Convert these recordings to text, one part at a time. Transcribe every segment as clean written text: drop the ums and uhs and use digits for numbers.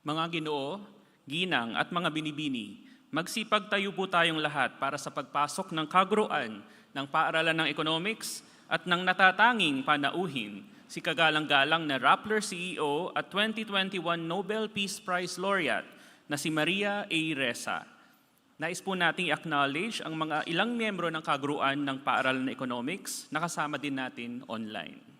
Mga Ginoo, Ginang at mga binibini, magsipag tayo po tayong lahat para sa pagpasok ng kaguruan ng paaralan ng economics at ng natatanging panauhin, si kagalang-galang na Rappler CEO at 2021 Nobel Peace Prize laureate na si Maria Ressa. Nais po nating i-acknowledge ang mga ilang miyembro ng kaguruan ng paaralan ng economics na kasama din natin online.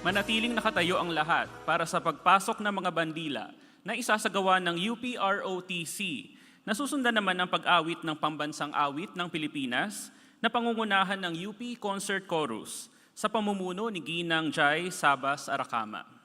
Manatiling nakatayo ang lahat para sa pagpasok ng mga bandila na isasagawa ng UPROTC na susundan naman ng pag-awit ng pambansang awit ng Pilipinas na pangungunahan ng UP Concert Chorus sa pamumuno ni Ginang Jai Sabas Aracama.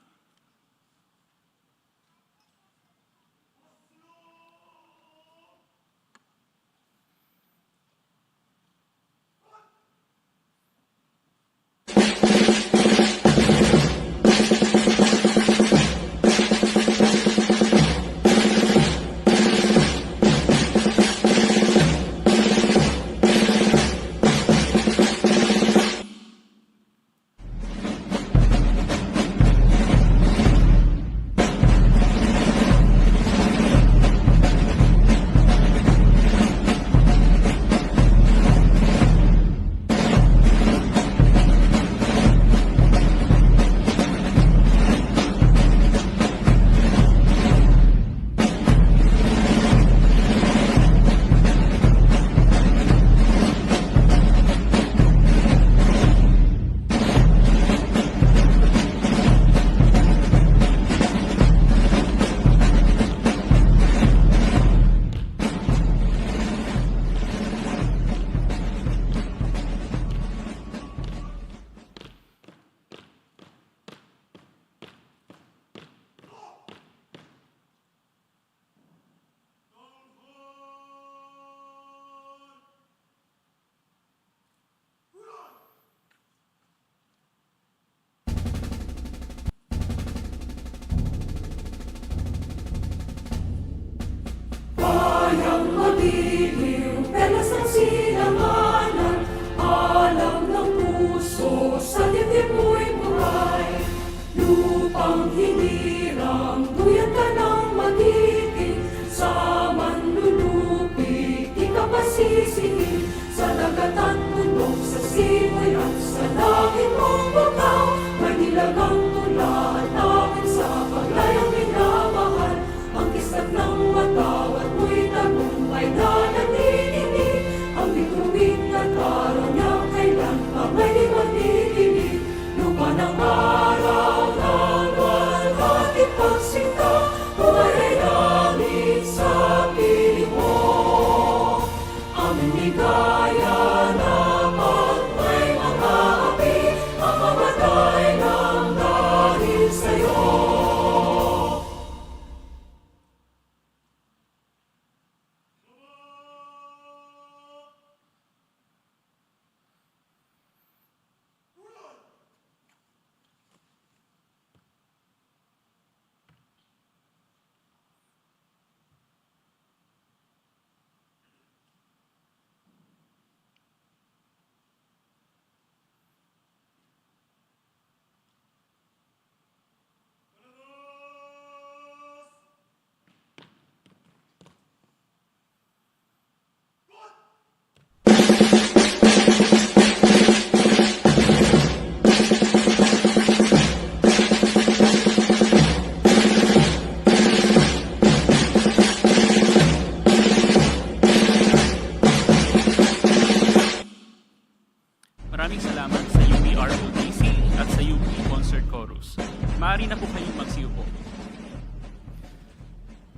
Lupang hinirang, duyan ka ng magiging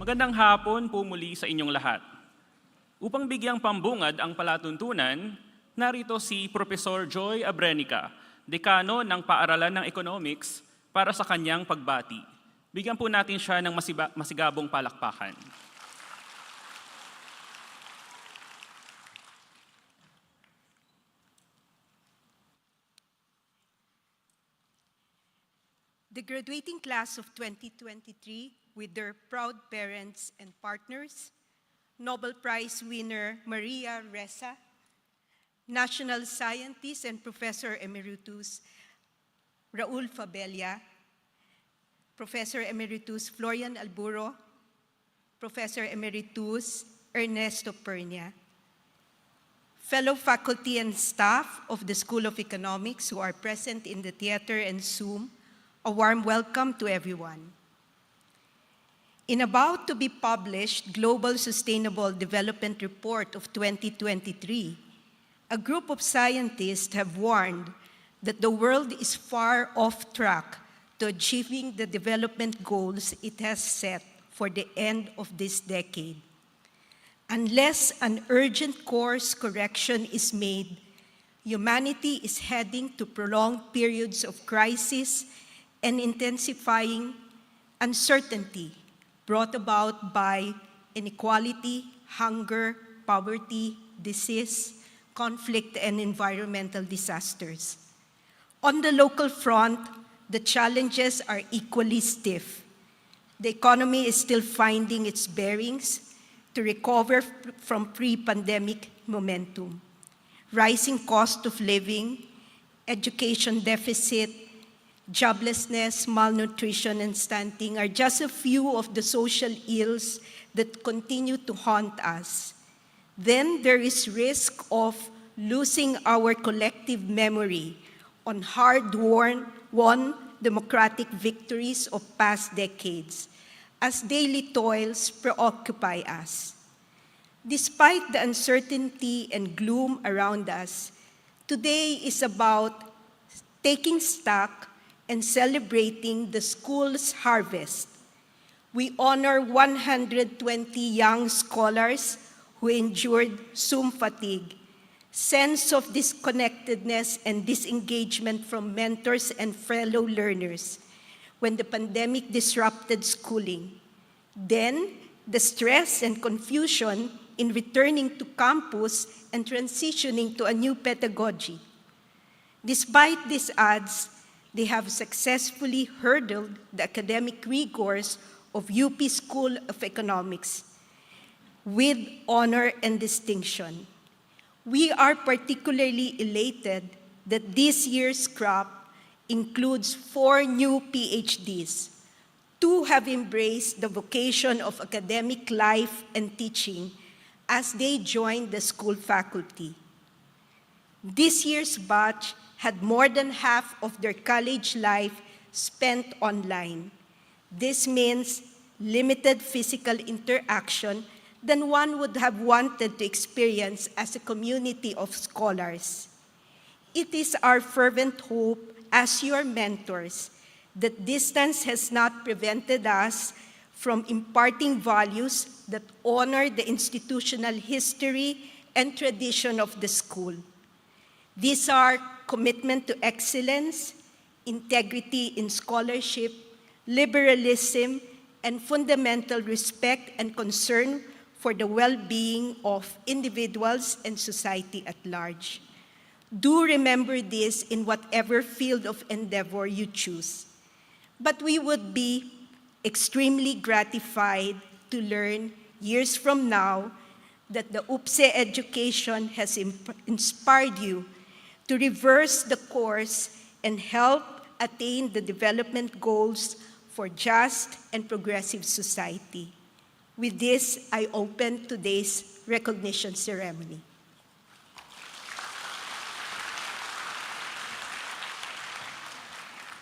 Magandang hapon po muli sa inyong lahat. Upang bigyang pambungad ang palatuntunan, narito si Professor Joy Abrenica, Dekano ng Paaralan ng Economics, para sa kanyang pagbati. Bigyan po natin siya ng masigabong palakpakan. The graduating class of 2023, with their proud parents and partners, Nobel Prize winner Maria Ressa, National Scientist and Professor Emeritus Raul Fabella, Professor Emeritus Florian Alburo, Professor Emeritus Ernesto Pernia, fellow faculty and staff of the School of Economics who are present in the theater and Zoom, a warm welcome to everyone. In about to be published Global Sustainable Development Report of 2023, a group of scientists have warned that the world is far off track to achieving the development goals it has set for the end of this decade. Unless an urgent course correction is made, humanity is heading to prolonged periods of crisis and intensifying uncertainty brought about by inequality, hunger, poverty, disease, conflict, and environmental disasters. On the local front, the challenges are equally stiff. The economy is still finding its bearings to recover from pre-pandemic momentum. Rising cost of living, education deficit, joblessness, malnutrition, and stunting are just a few of the social ills that continue to haunt us. Then there is risk of losing our collective memory on hard-won democratic victories of past decades as daily toils preoccupy us. Despite the uncertainty and gloom around us, today is about taking stock and celebrating the school's harvest. We honor 120 young scholars who endured Zoom fatigue, sense of disconnectedness and disengagement from mentors and fellow learners when the pandemic disrupted schooling. Then, the stress and confusion in returning to campus and transitioning to a new pedagogy. Despite these odds, they have successfully hurdled the academic rigors of UP School of Economics with honor and distinction. We are particularly elated that this year's crop includes 4 new PhDs. 2 have embraced the vocation of academic life and teaching as they joined the school faculty. This year's batch had more than half of their college life spent online. This means limited physical interaction than one would have wanted to experience as a community of scholars. It is our fervent hope as your mentors that distance has not prevented us from imparting values that honor the institutional history and tradition of the school. These are commitment to excellence, integrity in scholarship, liberalism, and fundamental respect and concern for the well-being of individuals and society at large. Do remember this in whatever field of endeavor you choose. But we would be extremely gratified to learn years from now that the UPSE education has inspired you to reverse the course and help attain the development goals for just and progressive society. With this, I open today's recognition ceremony.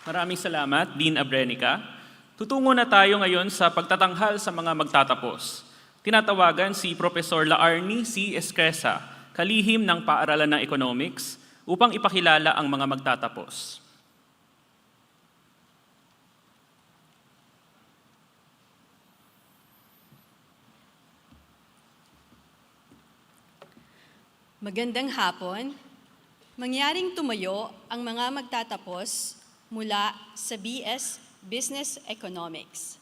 Maraming salamat, Dean Abrenica. Tutungo na tayo ngayon sa pagtatanghal sa mga magtatapos. Tinatawagan si Professor Laureate C. Escresa, kalihim ng Paaralan ng Economics, upang ipakilala ang mga magtatapos. Magandang hapon. Mangyaring tumayo ang mga magtatapos mula sa BS Business Economics.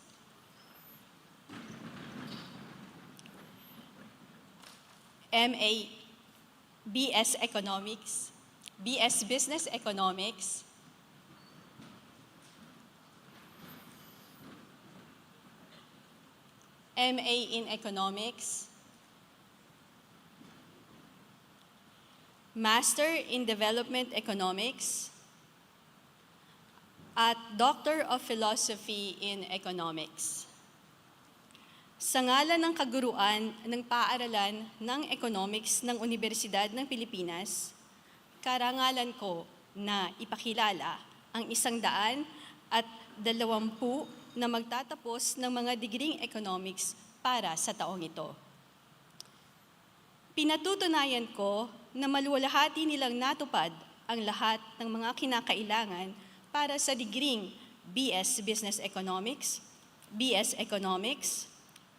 MA BS Economics, BS Business Economics, MA in Economics, Master in Development Economics, at Doctor of Philosophy in Economics. Sa ngalan ng kaguruan ng paaralan ng Economics ng Universidad ng Pilipinas, karangalan ko na ipakilala ang 120 na magtatapos ng mga degreeng Economics para sa taong ito. Pinatutunayan ko na maluwalhati nilang natupad ang lahat ng mga kinakailangan para sa degreeng BS Business Economics, BS Economics,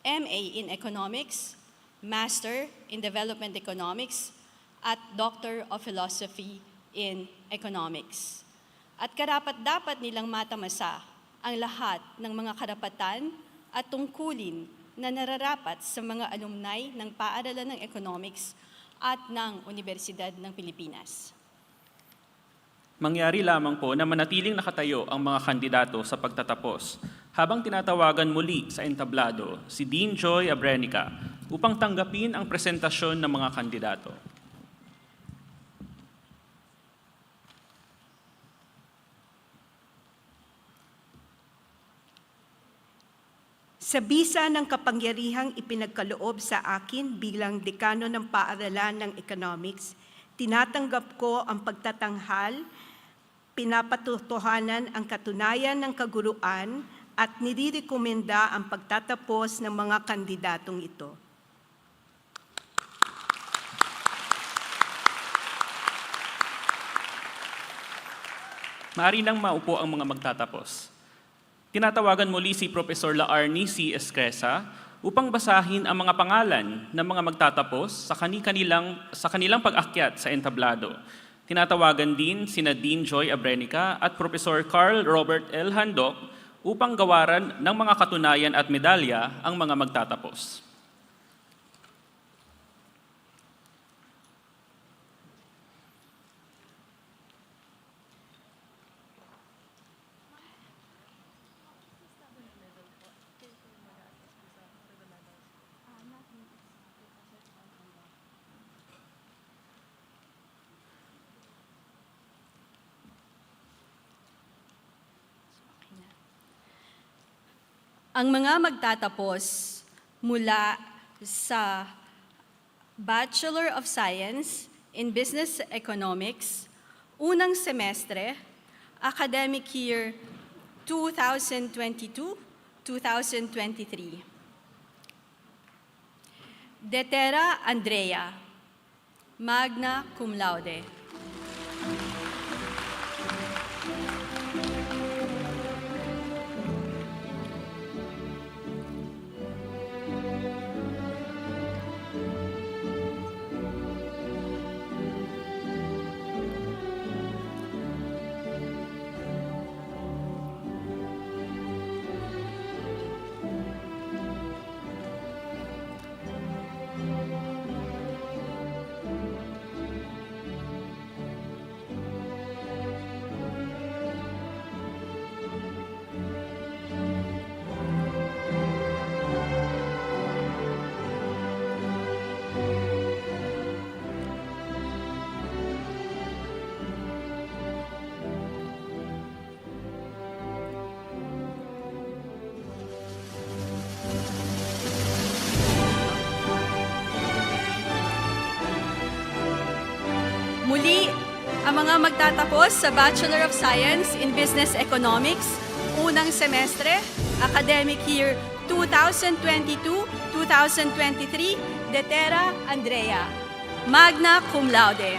MA in Economics, Master in Development Economics, at Doctor of Philosophy in Economics. At karapat-dapat nilang matamasa ang lahat ng mga karapatan at tungkulin na nararapat sa mga alumni ng paaralan ng Economics at ng Universidad ng Pilipinas. Mangyari lamang po na manatiling nakatayo ang mga kandidato sa pagtatapos habang tinatawagan muli sa entablado si Dean Joy Abrenica upang tanggapin ang presentasyon ng mga kandidato. Sa bisa ng kapangyarihang ipinagkaloob sa akin bilang dekano ng paaralan ng Economics, tinatanggap ko ang pagtatanghal, pinapatutuhanan ang katunayan ng kaguruan at nirirekomenda ang pagtatapos ng mga kandidatong ito. Maaari nang maupo ang mga magtatapos. Tinatawagan muli si Professor Laureate C. Escresa upang basahin ang mga pangalan ng mga magtatapos sa kanilang pag-akyat sa entablado. Tinatawagan din sina Dean Joy Abrenica at Professor Carl Robert L. Handok upang gawaran ng mga katunayan at medalya ang mga magtatapos. Ang mga magtatapos mula sa Bachelor of Science in Business Economics, unang semestre, academic year 2022-2023. Detera Andrea, magna cum laude. Muli, ang mga magtatapos sa Bachelor of Science in Business Economics, unang semestre, academic year 2022-2023, Detera Andrea, magna cum laude.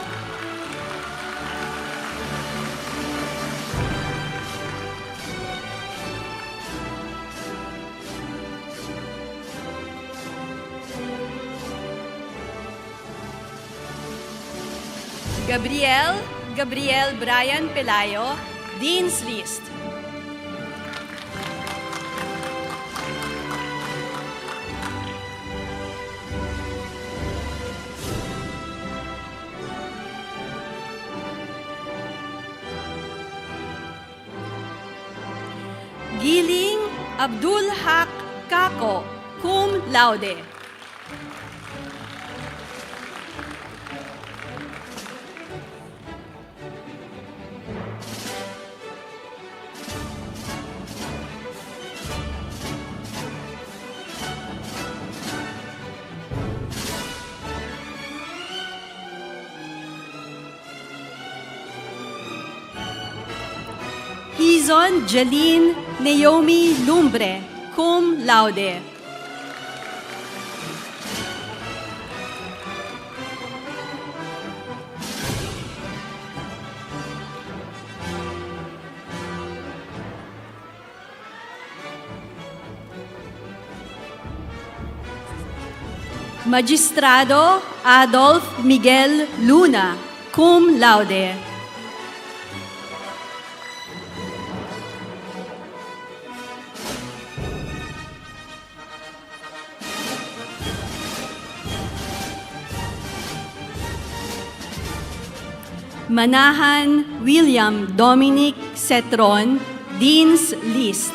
Gabriel Brian Pelayo, Dean's List. Giling Abdul Haq Kako, cum laude. Hizon Jeline Naomi Lumbre, cum laude. Magistrado Adolf Miguel Luna, cum laude. Manahan William Dominic Cetron, Dean's List.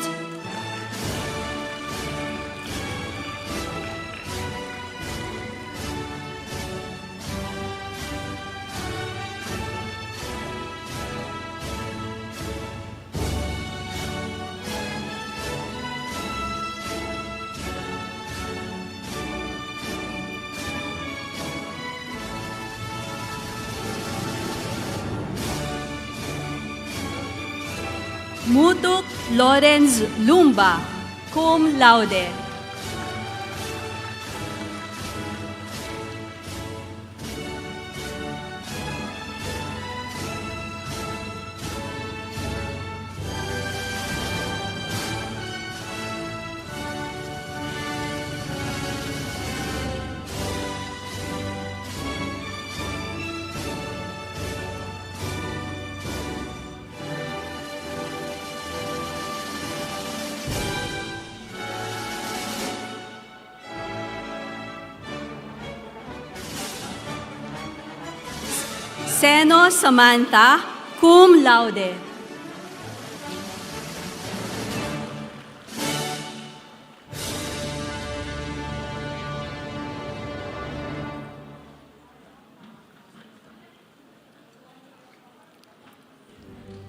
Mutuk Lorenz Lumba, cum laude. Seno Samantha, cum laude.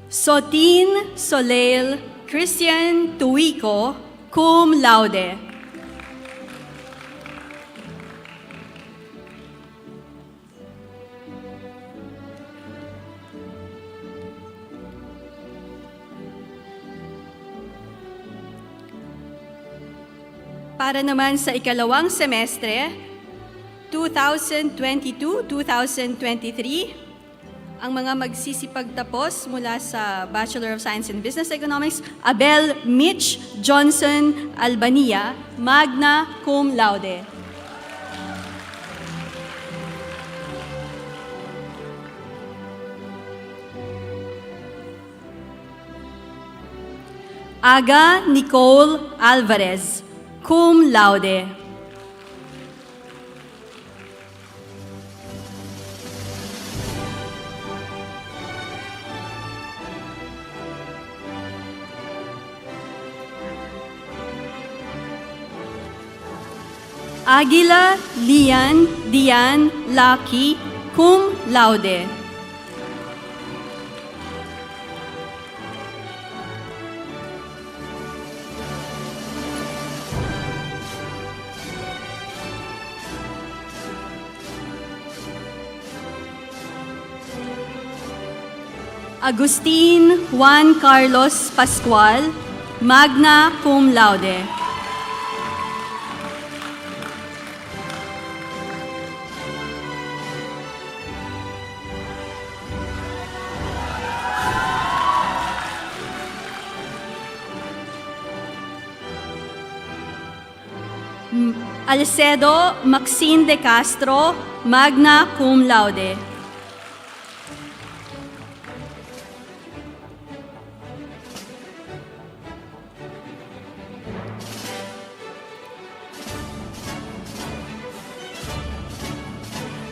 Sotin Soleil Christian Tuico, cum laude. Para naman sa ikalawang semestre, 2022-2023, ang mga magsisipagtapos mula sa Bachelor of Science in Business Economics, Abel Mitch Johnson Albania, magna cum laude. Aga Nicole Alvarez, cum laude. Aguila Lian Dian Lucky, cum laude. Agustin Juan Carlos Pascual, magna cum laude. Alcedo Maxine de Castro, magna cum laude.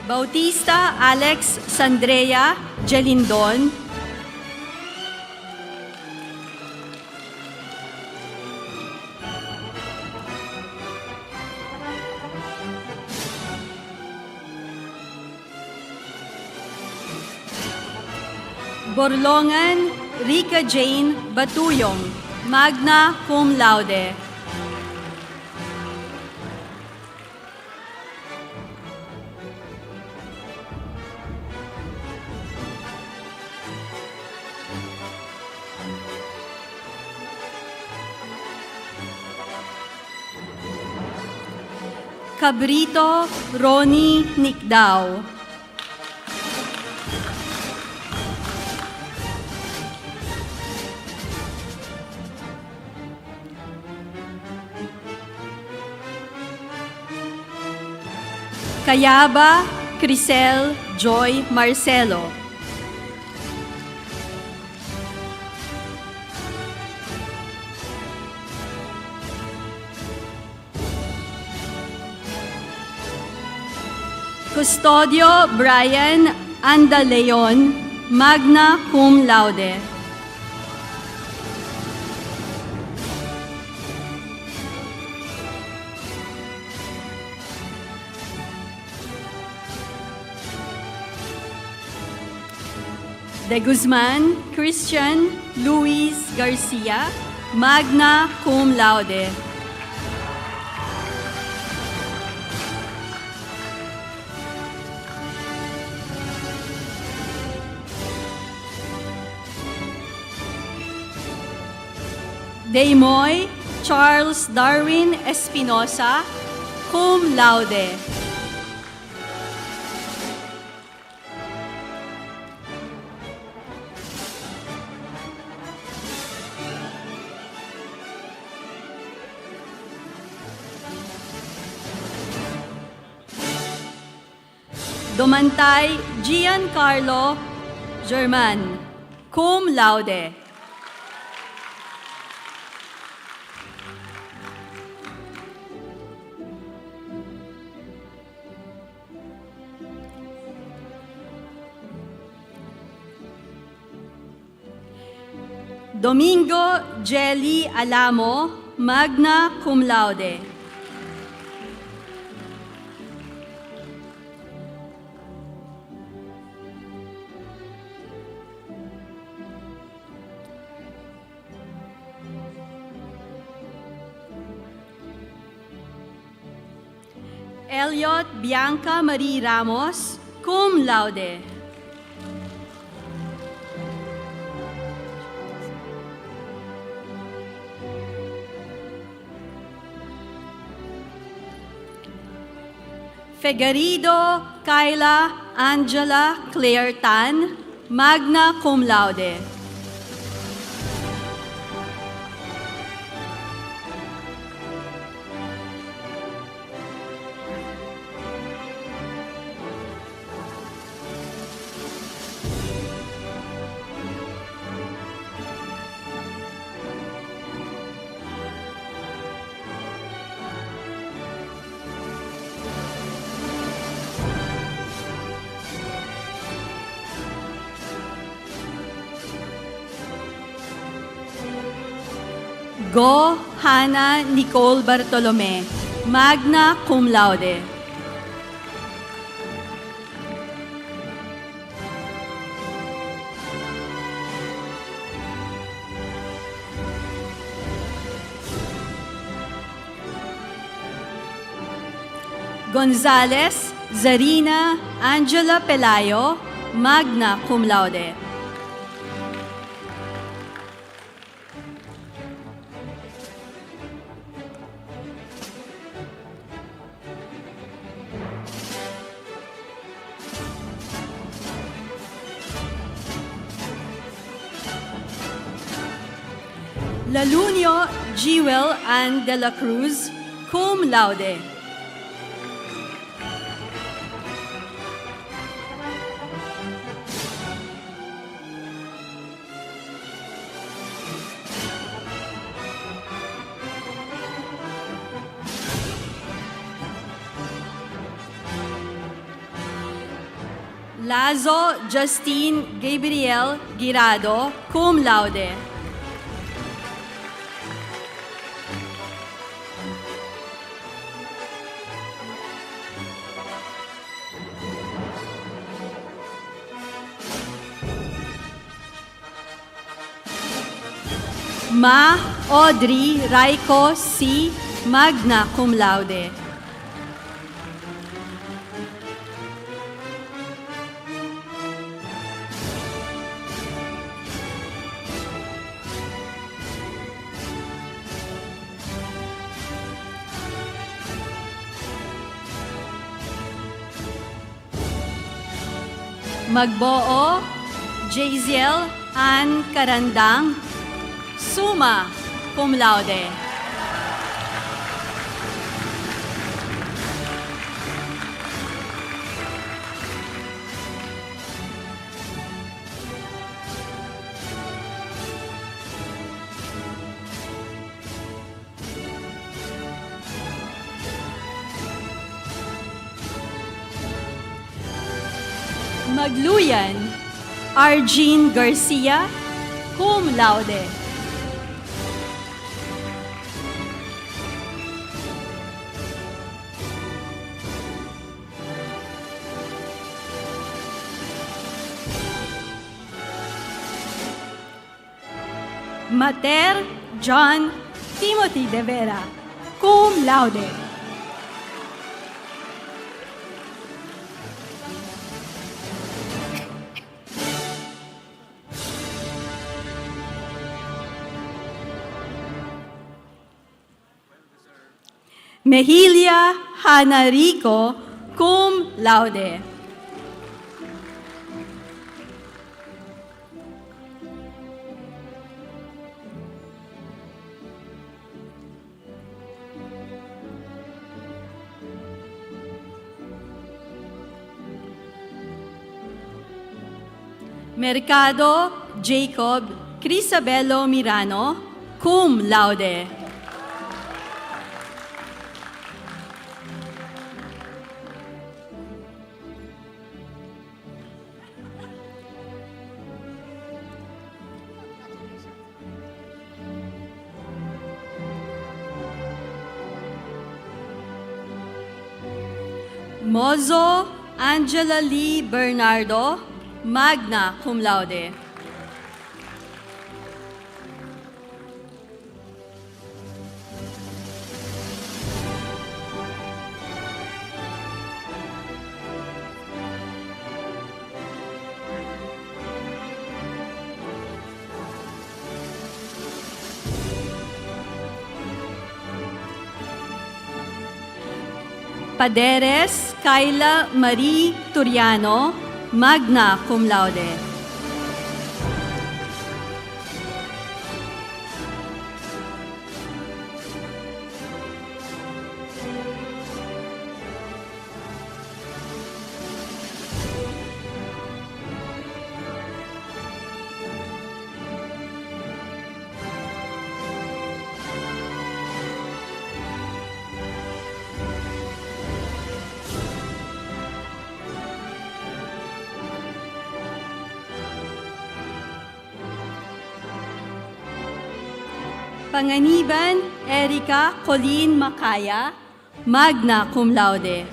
Bautista Alex Sandrea Gelindon. Borlongan Rica Jane Batuyong, magna cum laude. Cabrito Ronnie Nicdao. Cayaba Crisel Joy Marcelo. Custodio Brian Andaleon, magna cum laude. De Guzman Christian Luis Garcia, magna cum laude. Deimoy Charles Darwin Espinosa, cum laude. Domantay Giancarlo German, cum laude. Domingo Jelly Alamo, magna cum laude. Elliot Bianca Marie Ramos, cum laude. Fegarido Kyla Angela Claire Tan, magna cum laude. Go Hannah Nicole Bartolome, magna cum laude. Gonzales Zarina Angela Pelayo, magna cum laude. Lalunio Jewel Ann de la Cruz, cum laude. Lazo Justine Gabriel Girado, cum laude. Ma Audrey Raico C. magna cum laude. Magboo Jaziel Ann Carandang, summa cum laude. Magluyan Arjean Garcia, cum laude. Mater John Timothy de Vera, cum laude. Mehilia Hana Rico, cum laude. Mercado Jacob Crisabello Mirano, cum laude. Mozo Angela Lee Bernardo, magna cum laude. Paderes Kayla Marie Turiano, magna cum laude. Panganiban Erica Colleen Macaya, magna cum laude.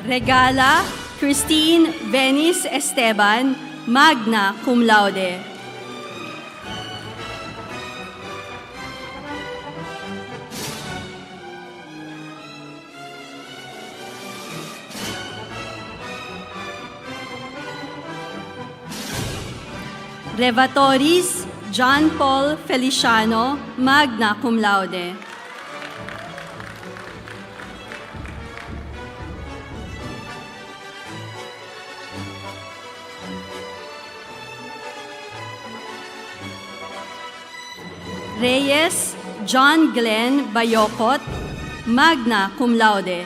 Regala Christine Venice Esteban, magna cum laude. Revatoris John Paul Feliciano, magna cum laude. Reyes John Glenn Bayocot, magna cum laude.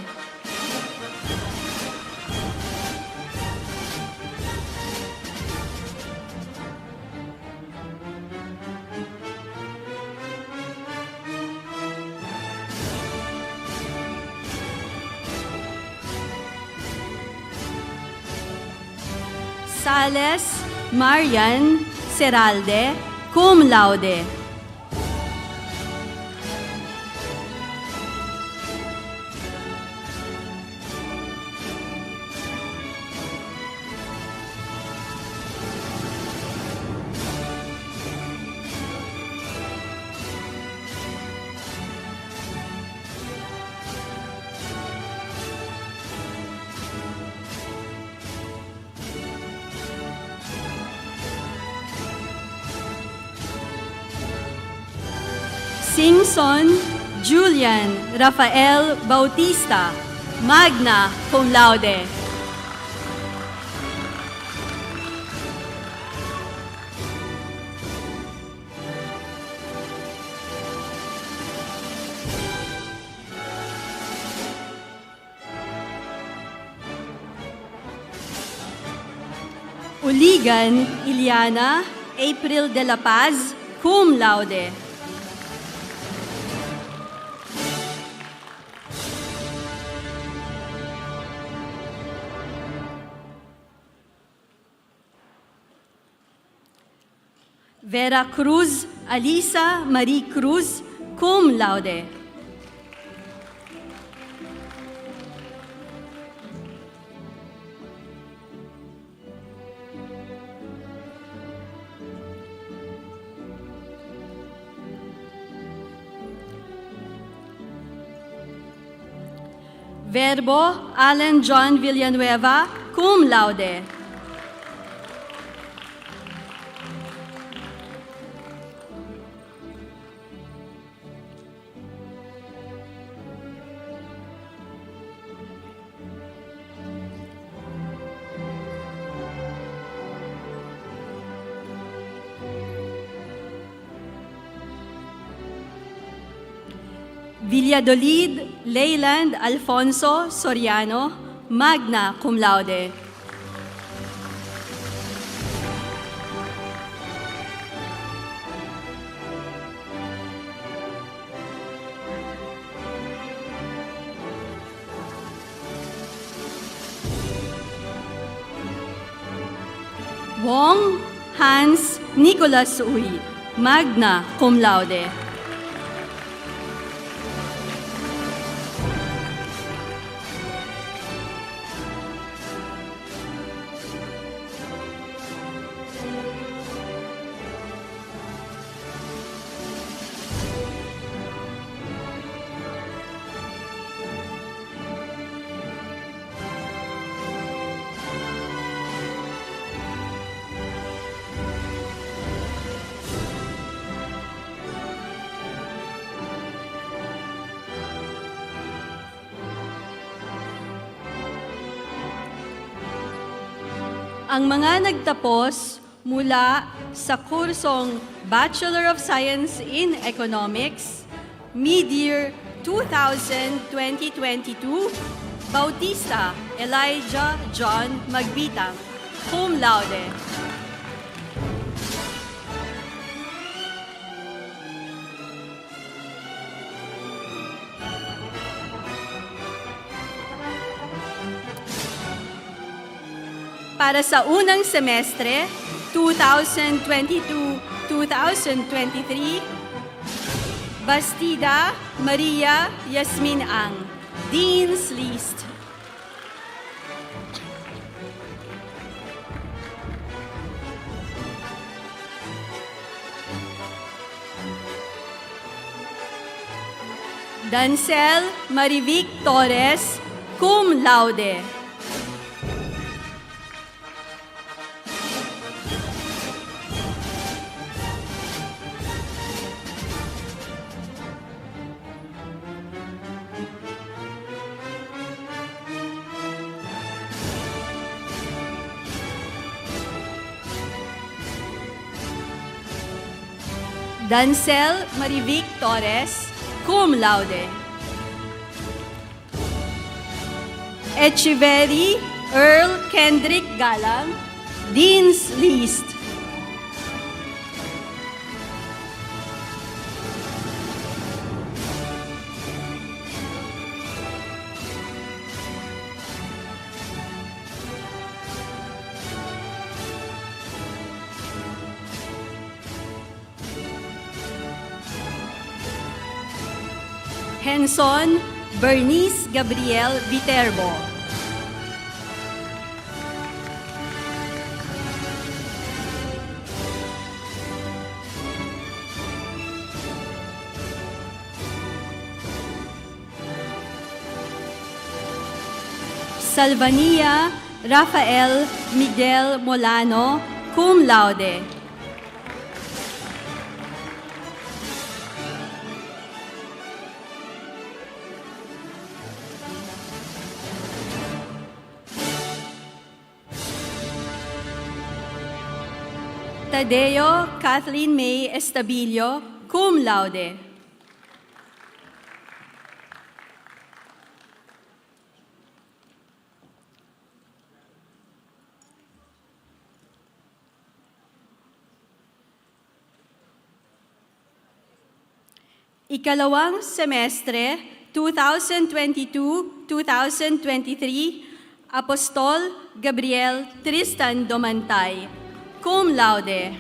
Gonzales Marian Seralde, cum laude. Singson Julian Rafael Bautista, magna cum laude. Uligan Iliana April de la Paz, cum laude. Vera Cruz Alisa Marie Cruz, cum laude. Verbo Alan John Villanueva, cum laude. Valladolid Leyland Alfonso Soriano, magna cum laude. Wong Hans Nicholas Uy, magna cum laude. Ang mga nagtapos mula sa kursong Bachelor of Science in Economics, Mid-Year 2000-2022, Bautista Elijah John Magbitang, cum laude. Para sa unang semestre, 2022-2023, Bastida Maria Yasmin Ang, Dean's List. Dancel Marivic Torres, cum laude. Dancel Marivic Torres, cum laude. Echeverry Earl Kendrick Galang, Dean's List. Henson Bernice Gabriel Viterbo. Salvania Rafael Miguel Molano, cum laude. Tadeo Kathleen May Estabilio, cum laude. Ikalawang semestre, 2022-2023, Apostol Gabriel Tristan Domantay, cum laude.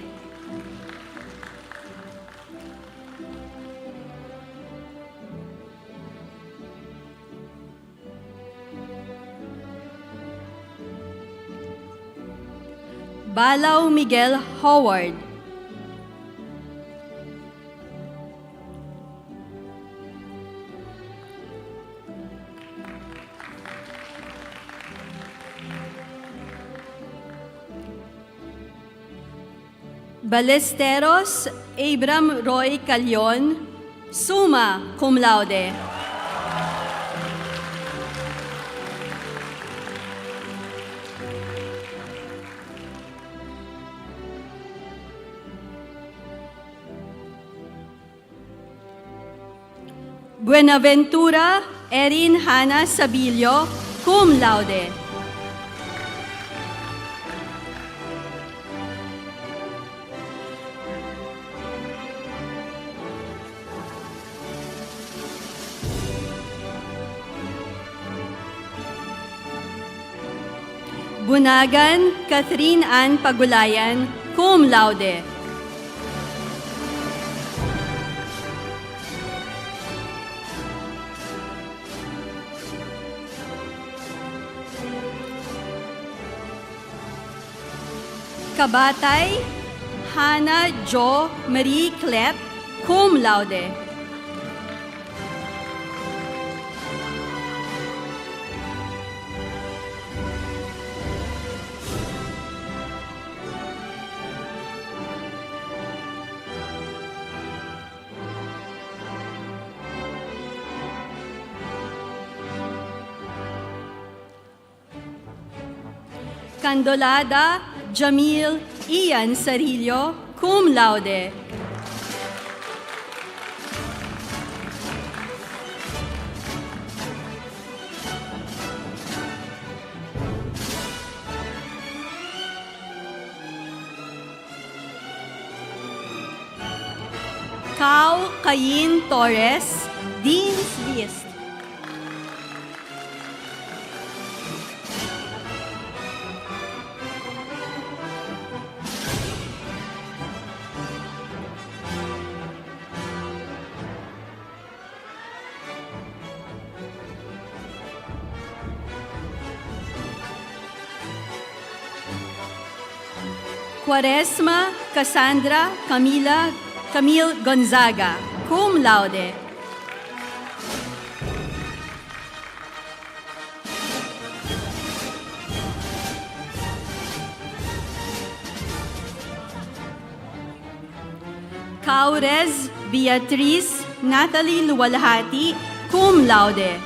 Balaw Miguel Howard. Balesteros Abram Roy Calion, summa cum laude. Buenaventura Erin Hannah Sabilio, cum laude. Bunagan Catherine Ann Pagulayan, cum laude. Kabatay Hannah Jo Marie Clet, cum laude. Candolada Jamil Ian Sarillo, cum laude. Cao Cayin Torres, Dean's List. Quaresma Cassandra Camille Gonzaga, cum laude. Caurez Beatriz Natalie Luwalhati, cum laude.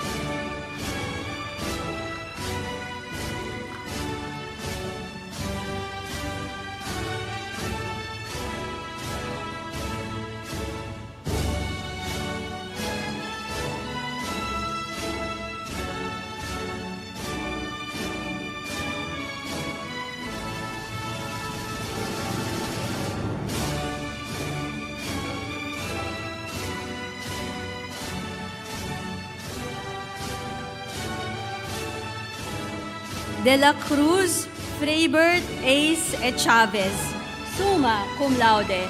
De la Cruz Freibert Ace et Chavez, summa cum laude.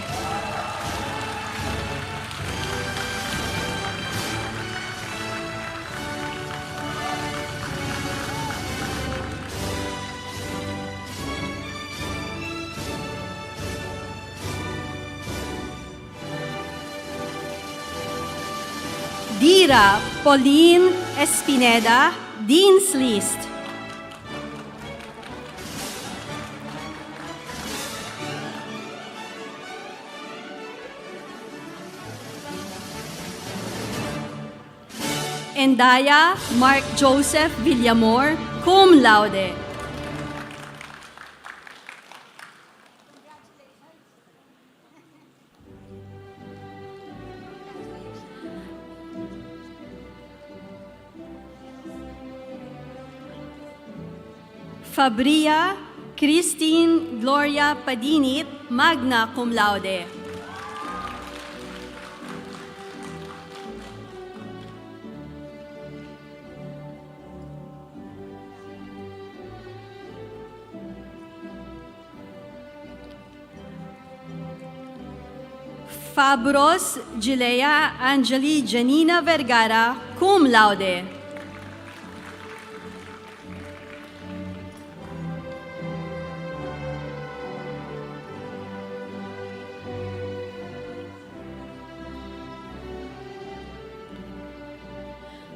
Dira Pauline Espineda, Dean's List. Endaya Mark Joseph Villamor, cum laude. Fabria Christine Gloria Padinit, magna cum laude. Fabros Gilea Angeli Janina Vergara, cum laude.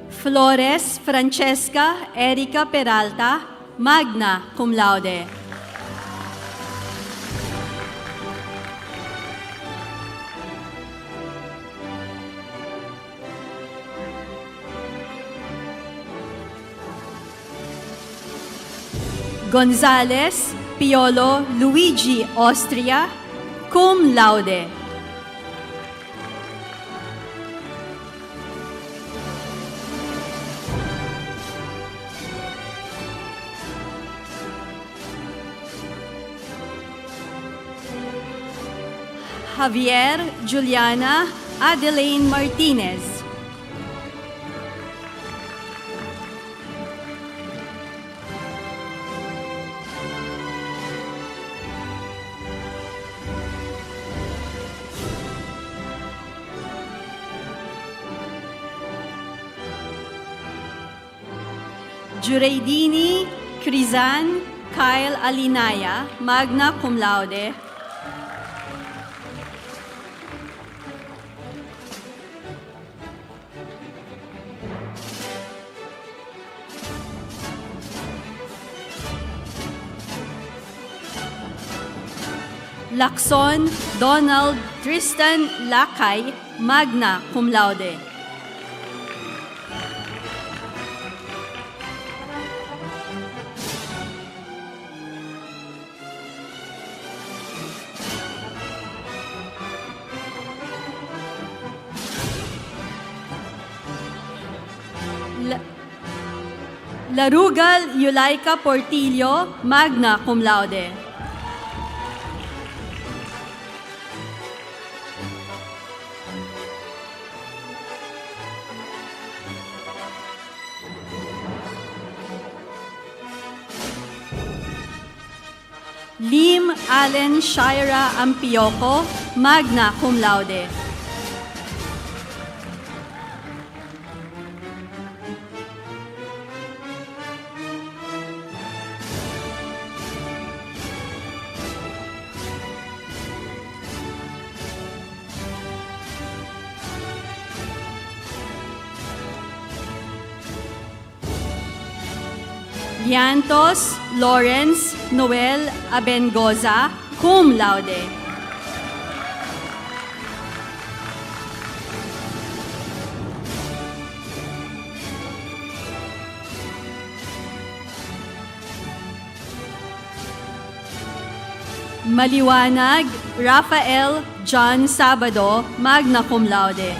Flores Francesca Erika Peralta, magna cum laude. Gonzales Piolo Luigi Austria, cum laude. Javier Juliana Adelaine Martinez. Jureidini Crizan Kyle Alinaya, magna cum laude. Lacson Donald Tristan Lakay, magna cum laude. Larugal Yulaika Portillo, magna cum laude. Lim Allen Shira Ampioco, magna cum laude. Liantos Lawrence Noel Abengoza, cum laude. Maliwanag Rafael John Sabado, magna cum laude.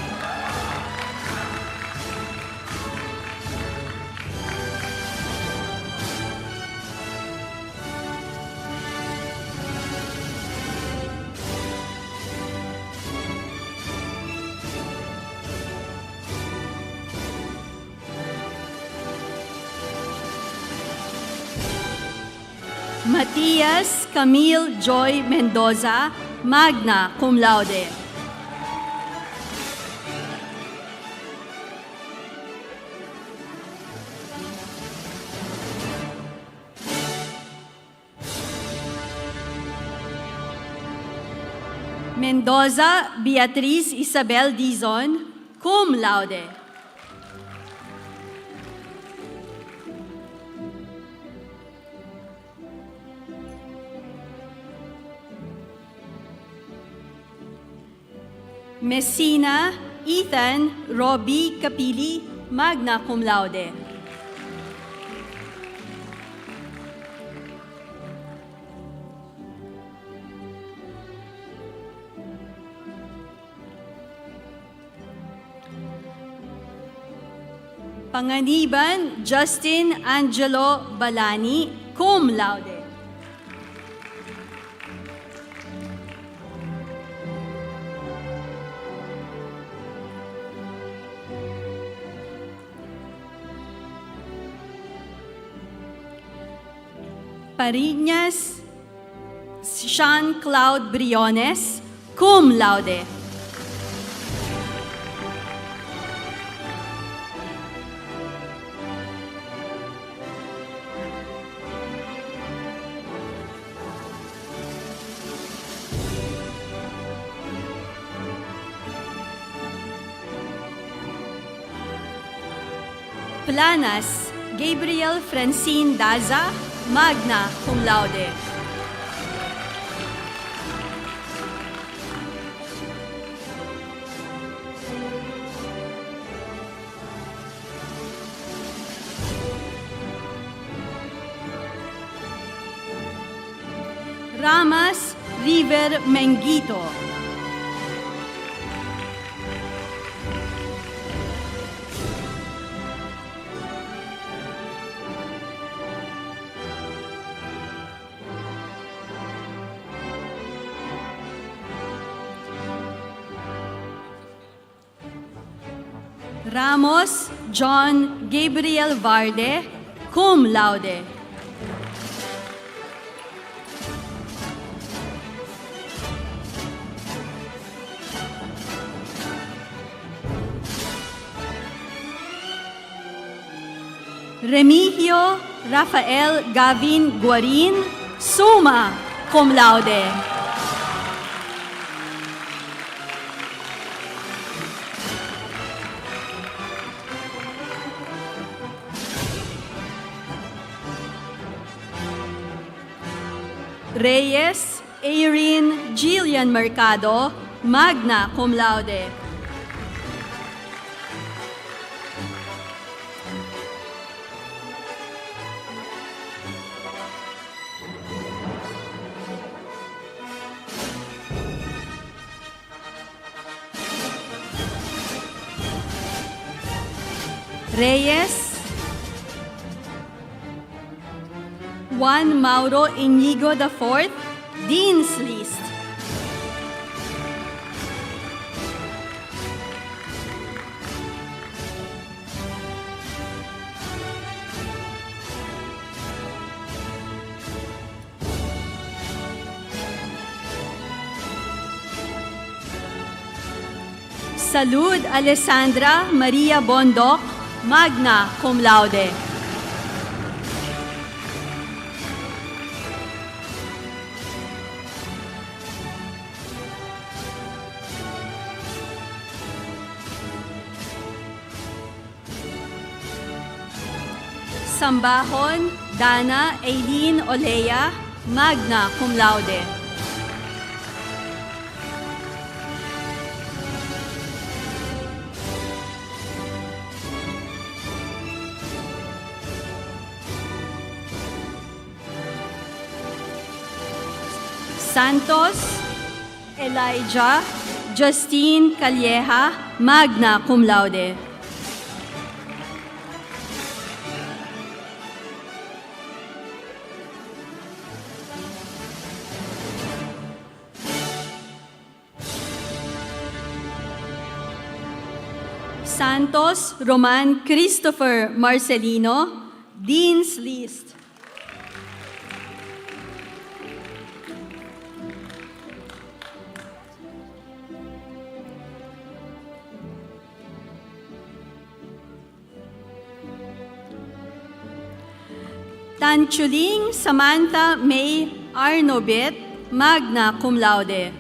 Matias Camille Joy Mendoza, magna cum laude. Mendoza Beatriz Isabel Dizon, cum laude. Messina Ethan Roby Capili, magna cum laude. Panganiban Justin Angelo Balani, cum laude. Pariñas Sean Cloud Briones, cum laude. Planas Gabriel Francine Daza, magna cum laude. Ramas River Menguito. Ramos John Gabriel Varde, cum laude. Remigio Rafael Gavin Guarin, summa cum laude. Reyes Erin Jillian Mercado, magna cum laude. Reyes Juan Mauro Inigo IV, Dean's List. Salud Alessandra Maria Bondoc, magna cum laude. Sambahon Dana Eileen Olea, magna cum laude. Santos Elijah Justine Calleja, magna cum laude. Santos Roman Christopher Marcelino, Dean's List. Tanchuling Samantha May Arnobit, magna cum laude.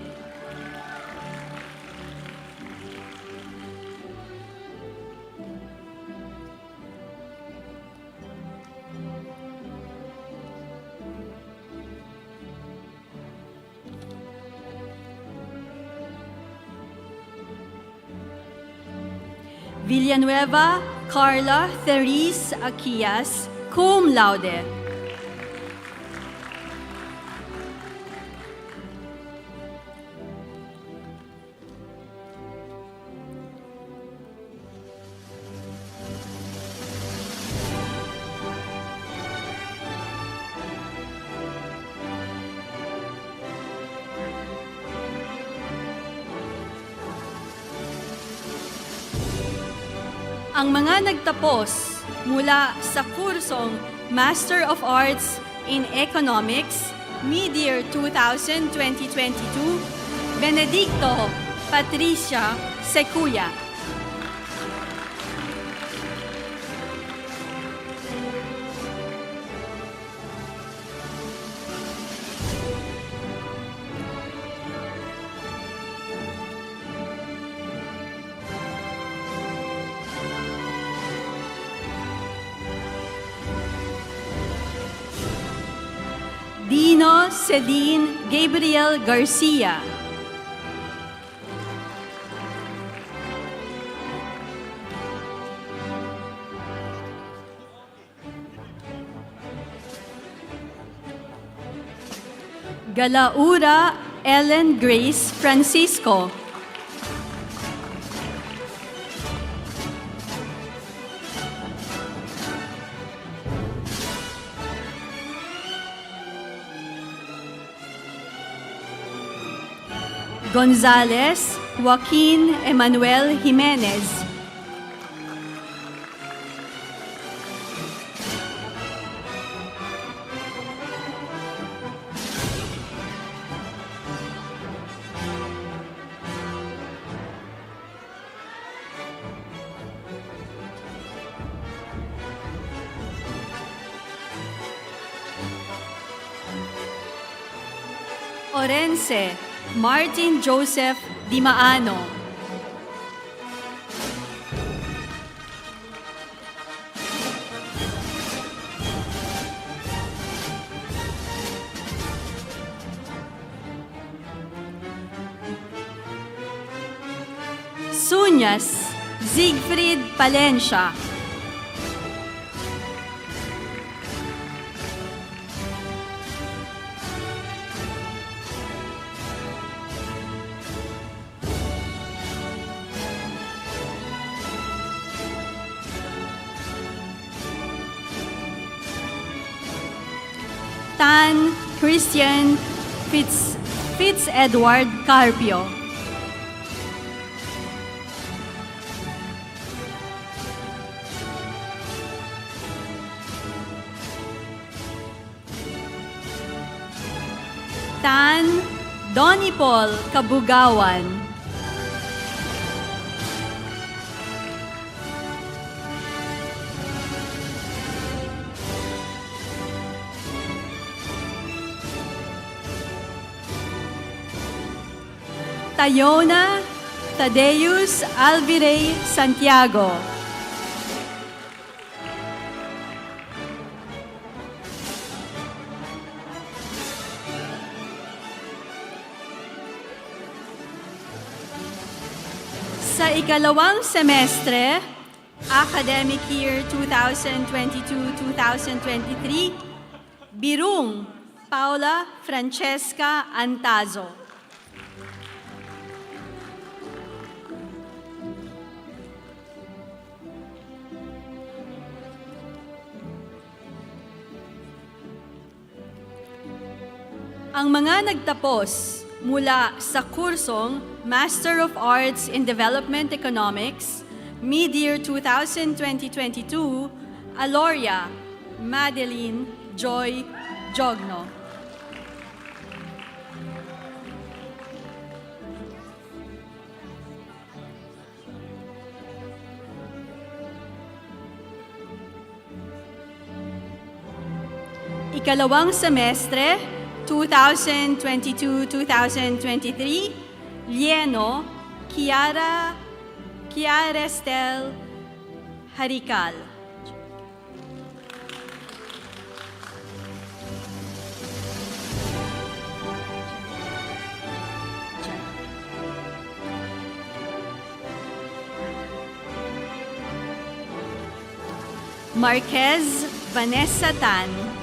Villanueva Carla Therese Aquias, cum laude. Ang mga nagtapos mula sa kursong Master of Arts in Economics, Mid-Year 2020-2022, Benedicto Patricia Secuya. Dino Celine Gabriel Garcia. Galaura Ellen Grace Francisco. Gonzales Joaquin Emanuel Jimenez. Orense Martin Joseph Di Maano. Sunyas Siegfried Palencia. Tan Christian Fitz-Edward Carpio. Tan Donnie Paul Kabugawan. Tayona Tadeus Alvirey Santiago. Sa ikalawang semestre, academic year 2022-2023, Birung Paula Francesca Antazo. Ang mga nagtapos mula sa kursong Master of Arts in Development Economics, Mid-Year 2020-2022, Aloria Madeline Joy Jogno. Ikalawang semestre, 2022-2023, Lieno Kiarestel Harical. Marquez Vanessa Tan.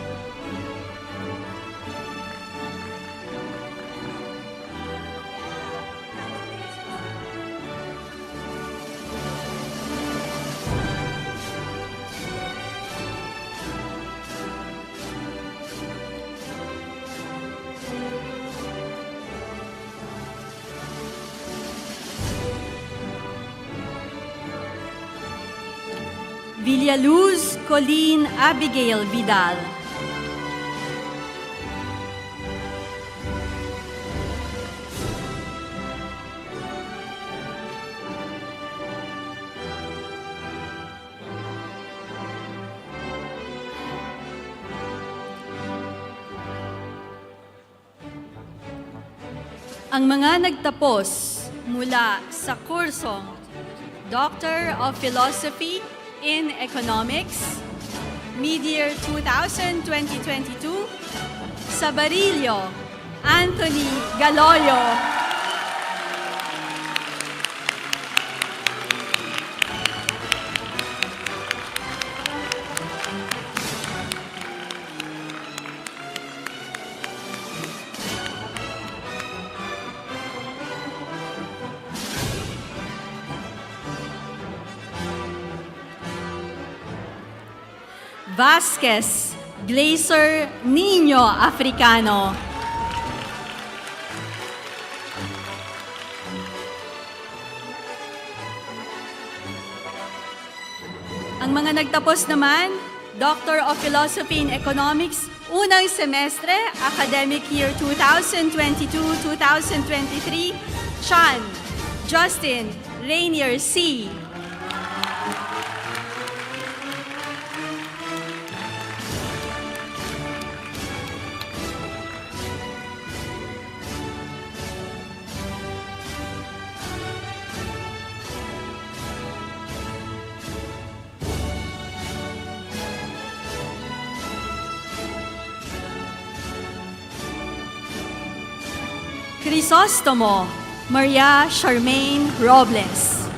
Villaluz Colleen Abigail Vidal. Ang mga nagtapos mula sa kursong Doctor of Philosophy in Economics, Mid-Year 2000-2022, Sabarillo Anthony Galoyo. Vasquez Glazer Niño Africano. Ang mga nagtapos naman, Doctor of Philosophy in Economics, unang semestre, academic year 2022-2023, Chan Justin Rainier C. Crisostomo Maria Charmaine Robles.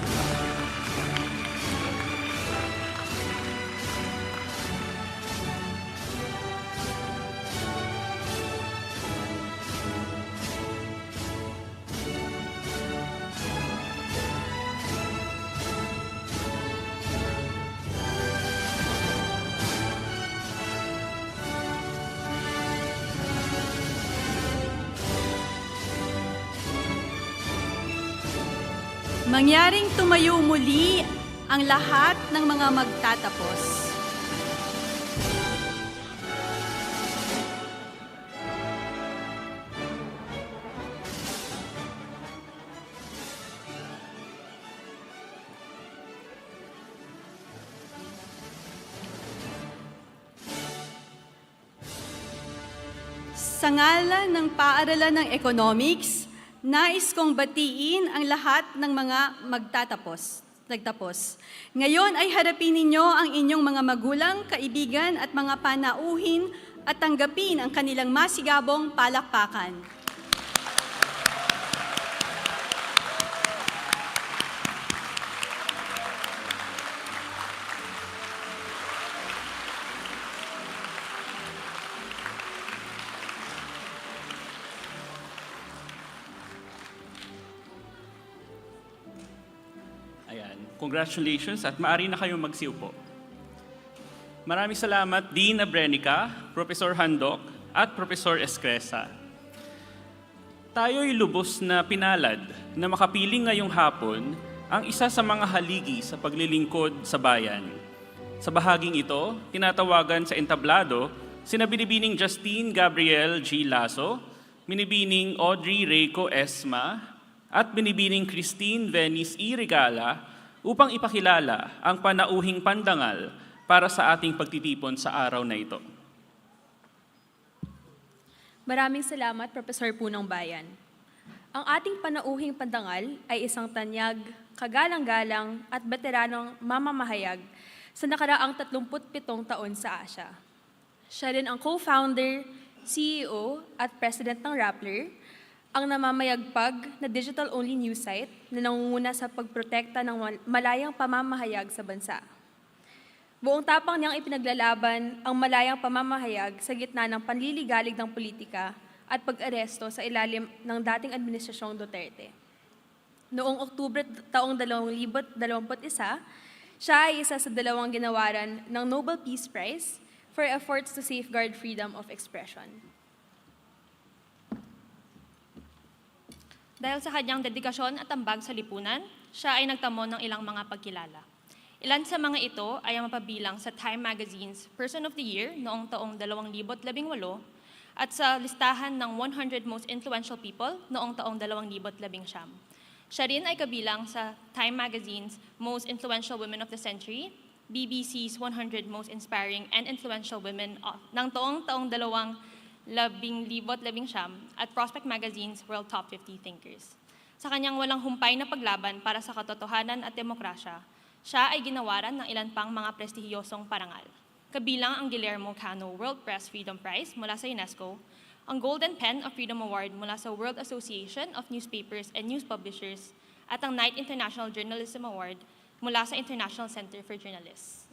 Mangyaring tumayo muli ang lahat ng mga magtatapos. Sa ngalan ng Paaralan ng Economics, nais kong batiin ang lahat ng mga nagtapos. Ngayon ay harapin ninyo ang inyong mga magulang, kaibigan at mga panauhin at tanggapin ang kanilang masigabong palakpakan. Congratulations at maaari na kayong magsiupo. Maraming salamat Dean Abrenica, Professor Handok at Professor Escresa. Tayo'y lubos na pinalad na makapiling ngayong hapon ang isa sa mga haligi sa paglilingkod sa bayan. Sa bahaging ito, tinatawagan sa entablado sina Binibining Justine Gabriel G. Lasso, Binibining Audrey Reiko Esma, at Binibining Christine Venice E. Regala upang ipakilala ang panauhing pandangal para sa ating pagtitipon sa araw na ito. Maraming salamat, Professor Punong Bayan. Ang ating panauhing pandangal ay isang tanyag, kagalang-galang at veteranong mamamahayag sa nakaraang 37 taon sa Asia. Siya rin ang co-founder, CEO at President ng Rappler, ang namamayagpag na digital-only news site na nangunguna sa pagprotekta ng malayang pamamahayag sa bansa. Buong tapang niyang ipinaglalaban ang malayang pamamahayag sa gitna ng panliligalig ng politika at pag-aresto sa ilalim ng dating Administrasyong Duterte. Noong Oktubre taong 2021, siya ay isa sa 2 ginawaran ng Nobel Peace Prize for efforts to safeguard freedom of expression. Dahil sa kanyang dedikasyon at ambag sa lipunan, siya ay nagtamo ng ilang mga pagkilala. Ilan sa mga ito ay ang mapabilang sa Time Magazine's Person of the Year noong taong 2018 at sa listahan ng 100 Most Influential People noong taong 2019. Siya rin ay kabilang sa Time Magazine's Most Influential Women of the Century, BBC's 100 Most Inspiring and Influential Women ng taong 2019 at Prospect Magazine's World Top 50 Thinkers. Sa kanyang walang humpay na paglaban para sa katotohanan at demokrasya, siya ay ginawaran ng ilan pang mga prestihiyosong parangal. Kabilang ang Guillermo Cano World Press Freedom Prize mula sa UNESCO, ang Golden Pen of Freedom Award mula sa World Association of Newspapers and News Publishers, at ang Knight International Journalism Award mula sa International Center for Journalists.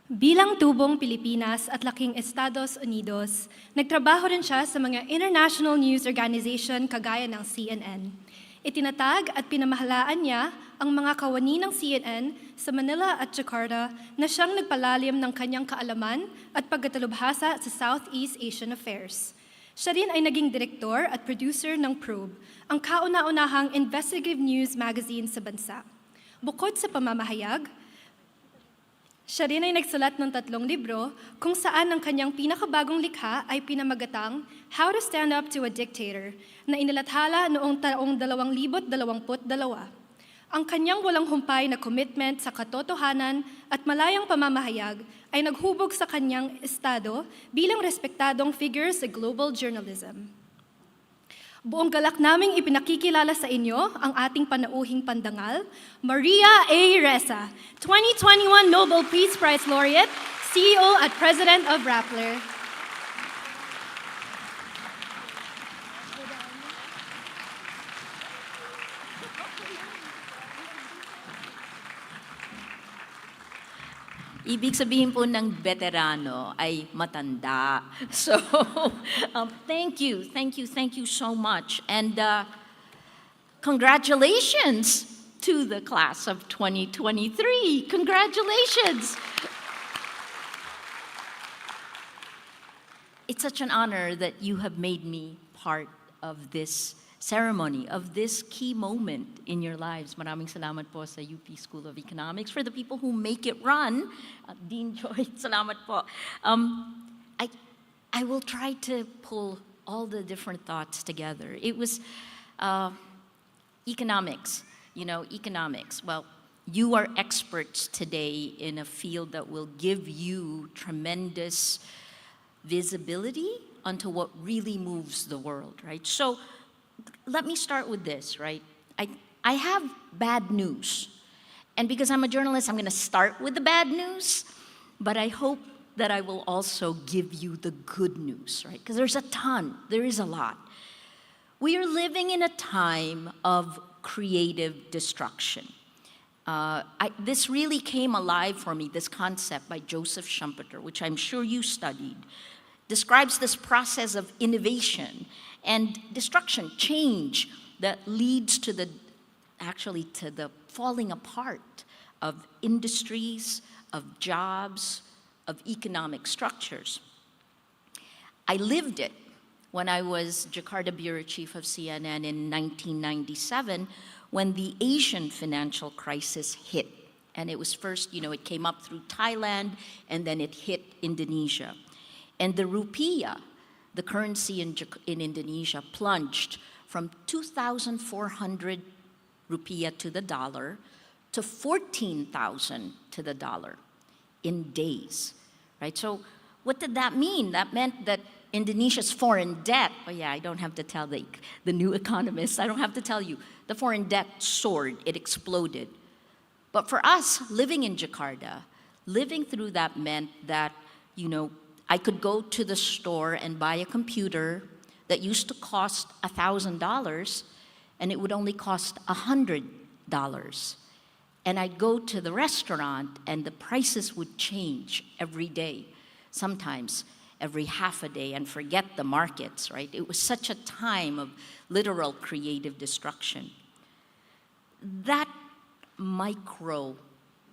Bilang tubong Pilipinas at laking Estados Unidos, nagtrabaho rin siya sa mga international news organization kagaya ng CNN. Itinatag at pinamahalaan niya ang mga kawani ng CNN sa Manila at Jakarta na siyang nagpalalim ng kanyang kaalaman at pagkatalubhasa sa Southeast Asian Affairs. Siya rin ay naging direktor at producer ng Probe, ang kauna-unahang investigative news magazine sa bansa. Bukod sa pamamahayag, siya rin ay nagsulat ng 3 libro kung saan ang kanyang pinakabagong likha ay pinamagatang How to Stand Up to a Dictator na inilathala noong taong 2022. Ang kanyang walang humpay na commitment sa katotohanan at malayang pamamahayag ay naghubog sa kanyang estado bilang respektadong figure sa global journalism. Buong galak naming ipinakikilala sa inyo ang ating panauhing pandangal, Maria Ressa, 2021 Nobel Peace Prize laureate, CEO at President of Rappler. Ibig sabihin po ng veterano ay matanda. So, thank you so much. And congratulations to the class of 2023. Congratulations. It's such an honor that you have made me part of this ceremony, of this key moment in your lives. Maraming salamat po sa UP School of Economics. For the people who make it run, Dean Joy, salamat po. I will try to pull all the different thoughts together. It was economics, economics. Well, you are experts today in a field that will give you tremendous visibility onto what really moves the world, right? So, let me start with this, right? I have bad news. And because I'm a journalist, I'm going to start with the bad news, but I hope that I will also give you the good news, right? Because there's a ton, there is a lot. We are living in a time of creative destruction. This really came alive for me, this concept by Joseph Schumpeter, which I'm sure you studied, describes this process of innovation and destruction, change that leads to the falling apart of industries, of jobs, of economic structures. I lived it when I was Jakarta Bureau Chief of CNN in 1997 when the Asian financial crisis hit. And it was first, it came up through Thailand and then it hit Indonesia. And the rupiah, the currency in Indonesia, plunged from 2,400 rupiah to the dollar to 14,000 to the dollar in days, right? So what did that mean? That meant that Indonesia's foreign debt, I don't have to tell the new economists, I don't have to tell you, the foreign debt soared, it exploded. But for us, living in Jakarta, living through that meant that, I could go to the store and buy a computer that used to cost $1,000 and it would only cost $100. And I'd go to the restaurant and the prices would change every day, sometimes every half a day, and forget the markets, right? It was such a time of literal creative destruction. That micro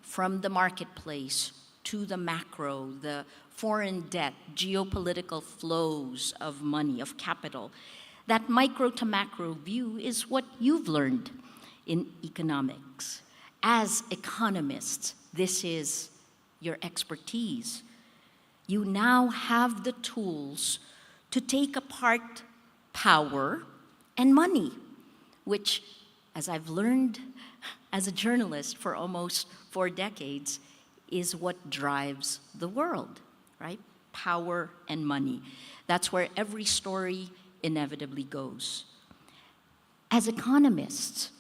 from the marketplace to the macro, the foreign debt, geopolitical flows of money, of capital, that micro to macro view is what you've learned in economics. As economists, this is your expertise. You now have the tools to take apart power and money, which, as I've learned as a journalist for almost 4 decades, is what drives the world, right? Power and money. That's where every story inevitably goes. As economists,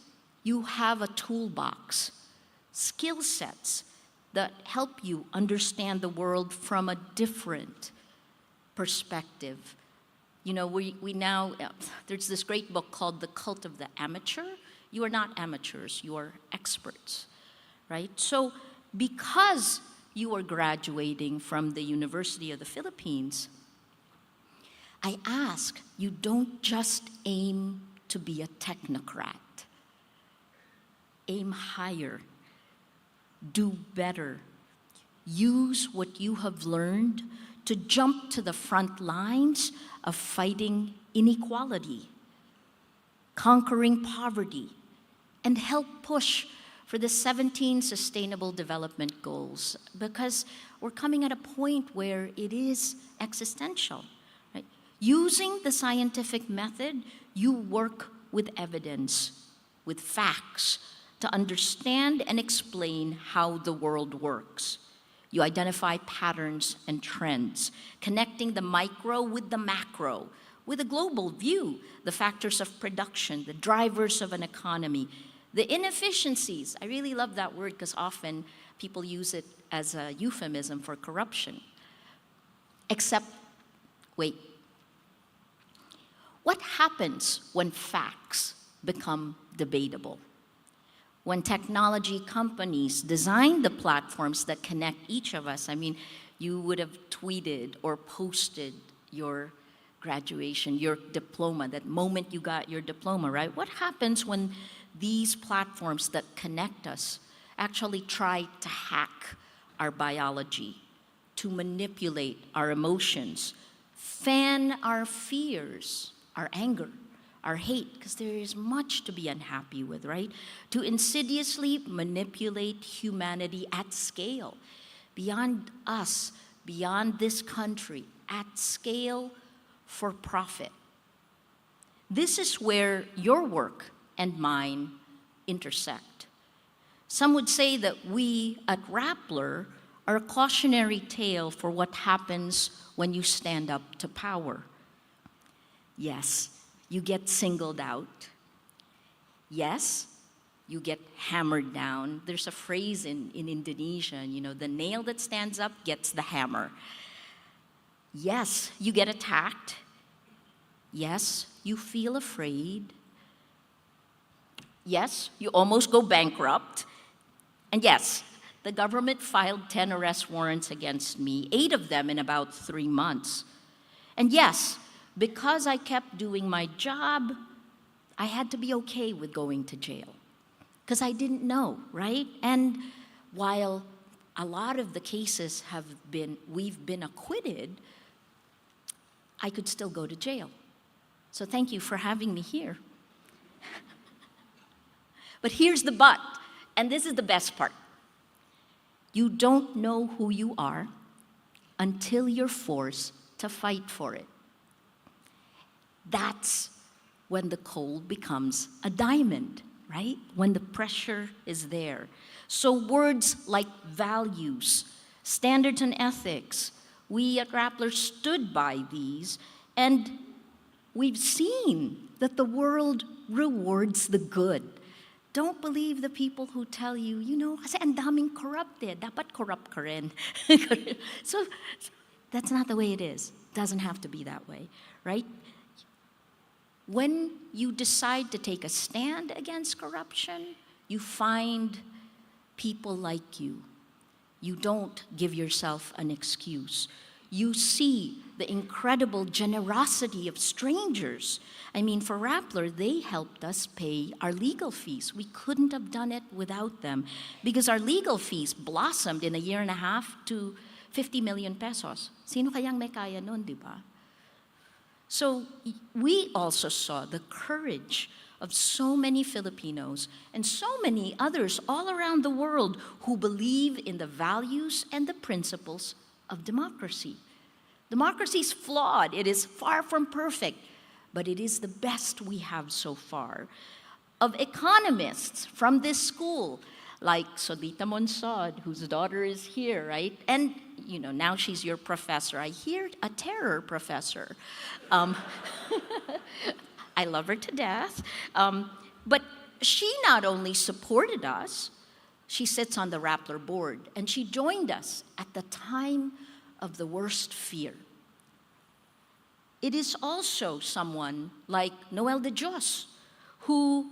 you have a toolbox, skill sets that help you understand the world from a different perspective. You know, we now, there's this great book called The Cult of the Amateur. You are not amateurs, you are experts, right? So because you are graduating from the University of the Philippines, I ask you don't just aim to be a technocrat. Aim higher. Do better. Use what you have learned to jump to the front lines of fighting inequality, conquering poverty, and help push for the 17 Sustainable Development Goals, because we're coming at a point where it is existential. Right? Using the scientific method, you work with evidence, with facts, to understand and explain how the world works. You identify patterns and trends, connecting the micro with the macro, with a global view, the factors of production, the drivers of an economy, the inefficiencies. I really love that word because often people use it as a euphemism for corruption. Except, wait, what happens when facts become debatable? When technology companies design the platforms that connect each of us, I mean, you would have tweeted or posted your graduation, your diploma, that moment you got your diploma, right? What happens when these platforms that connect us actually try to hack our biology, to manipulate our emotions, fan our fears, our anger, our hate, because there is much to be unhappy with, right? To insidiously manipulate humanity at scale, beyond us, beyond this country, at scale for profit. This is where your work and mine intersect. Some would say that we at Rappler are a cautionary tale for what happens when you stand up to power. Yes, you get singled out. Yes, you get hammered down. There's a phrase in Indonesian, you know, the nail that stands up gets the hammer. Yes, you get attacked. Yes, you feel afraid. Yes, you almost go bankrupt. And yes, the government filed 10 arrest warrants against me, 8 of them in about 3 months. And yes, because I kept doing my job, I had to be okay with going to jail. Because I didn't know, right? And while a lot of the cases we've been acquitted, I could still go to jail. So thank you for having me here. But here's the but, and this is the best part. You don't know who you are until you're forced to fight for it. That's when the coal becomes a diamond, right? When the pressure is there. So words like values, standards and ethics, we at Rappler stood by these, and we've seen that the world rewards the good. Don't believe the people who tell you, you know, kasi ang daming corrupt eh, dapat corrupt ka rin. So that's not the way it is. Doesn't have to be that way, right? When you decide to take a stand against corruption, you find people like you. You don't give yourself an excuse. You see the incredible generosity of strangers. I mean, for Rappler, they helped us pay our legal fees. We couldn't have done it without them because our legal fees blossomed in a year and a half to 50 million pesos. Sino kayang may kaya nun, di ba? So we also saw the courage of so many Filipinos and so many others all around the world who believe in the values and the principles of democracy. Democracy is flawed. It is far from perfect, but it is the best we have so far. Of economists from this school, like Solita Monsod, whose daughter is here, right? And, you know, now she's your professor. I hear a terror professor. I love her to death. But she not only supported us, she sits on the Rappler board, and she joined us at the time of the worst fear. It is also someone like Noel de Dios, who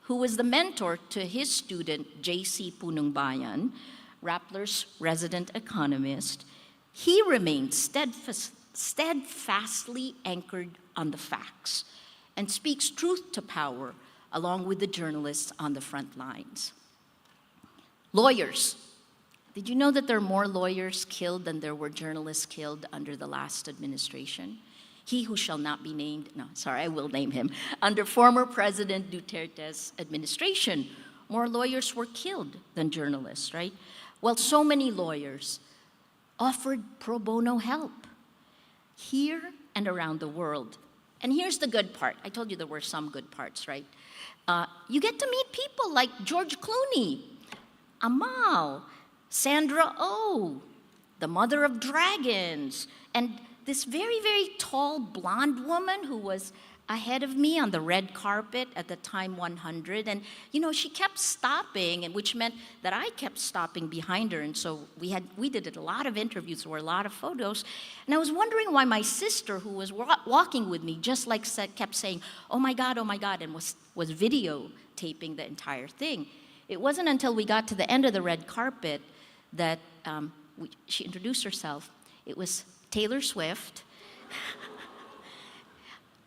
was the mentor to his student, J.C. Punungbayan, Rappler's resident economist. He remained steadfastly anchored on the facts and speaks truth to power along with the journalists on the front lines. Lawyers. Did you know that there are more lawyers killed than there were journalists killed under the last administration? He who shall not be named, no, sorry, I will name him. Under former President Duterte's administration, more lawyers were killed than journalists, right? Well, so many lawyers offered pro bono help here and around the world. And here's the good part. I told you there were some good parts, right? You get to meet people like George Clooney, Amal, Sandra Oh, the mother of dragons, and this very, very tall blonde woman who was ahead of me on the red carpet at the Time 100. And, you know, she kept stopping, and which meant that I kept stopping behind her. And so we did a lot of interviews, there were a lot of photos. And I was wondering why my sister, who was walking with me, just like kept saying, oh my God, and was videotaping the entire thing. It wasn't until we got to the end of the red carpet that she introduced herself. It was Taylor Swift.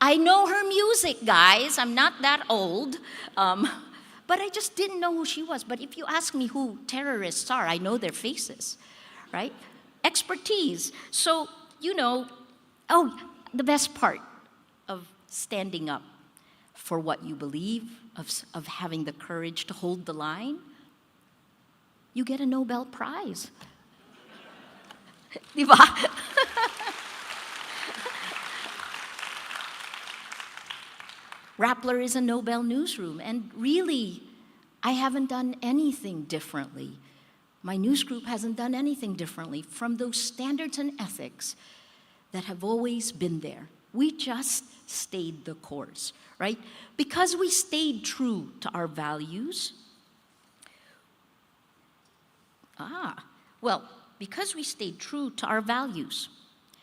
I know her music, guys. I'm not that old. But I just didn't know who she was. But if you ask me who terrorists are, I know their faces, right? Expertise. So, you know, the best part of standing up for what you believe, of having the courage to hold the line, you get a Nobel Prize. Di ba? Rappler is a Nobel newsroom, and really, I haven't done anything differently. My news group hasn't done anything differently from those standards and ethics that have always been there. We just stayed the course, right? Because we stayed true to our values. Because we stayed true to our values.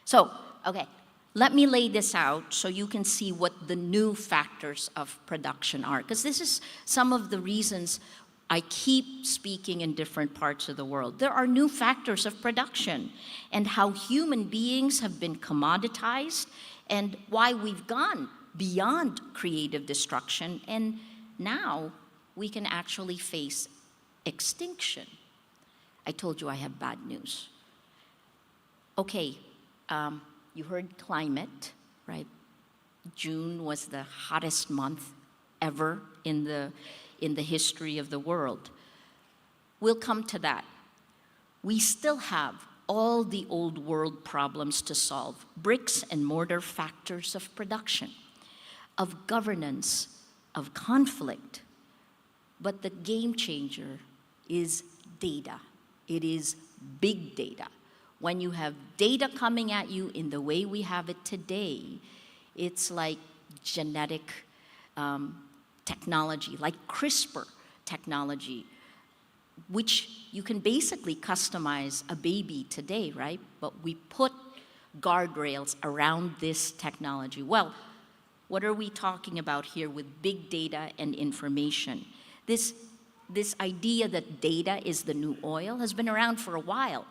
So, okay, let me lay this out so you can see what the new factors of production are, because this is some of the reasons I keep speaking in different parts of the world. There are new factors of production and how human beings have been commoditized and why we've gone beyond creative destruction, and now we can actually face extinction. I told you I have bad news. Okay, you heard climate, right? June was the hottest month ever in the history of the world. We'll come to that. We still have all the old world problems to solve, bricks and mortar factors of production, of governance, of conflict. But the game changer is data. It is big data. When you have data coming at you in the way we have it today, it's like genetic technology, like CRISPR technology, which you can basically customize a baby today, right? But we put guardrails around this technology. Well, what are we talking about here with big data and information? This this idea that data is the new oil has been around for a while,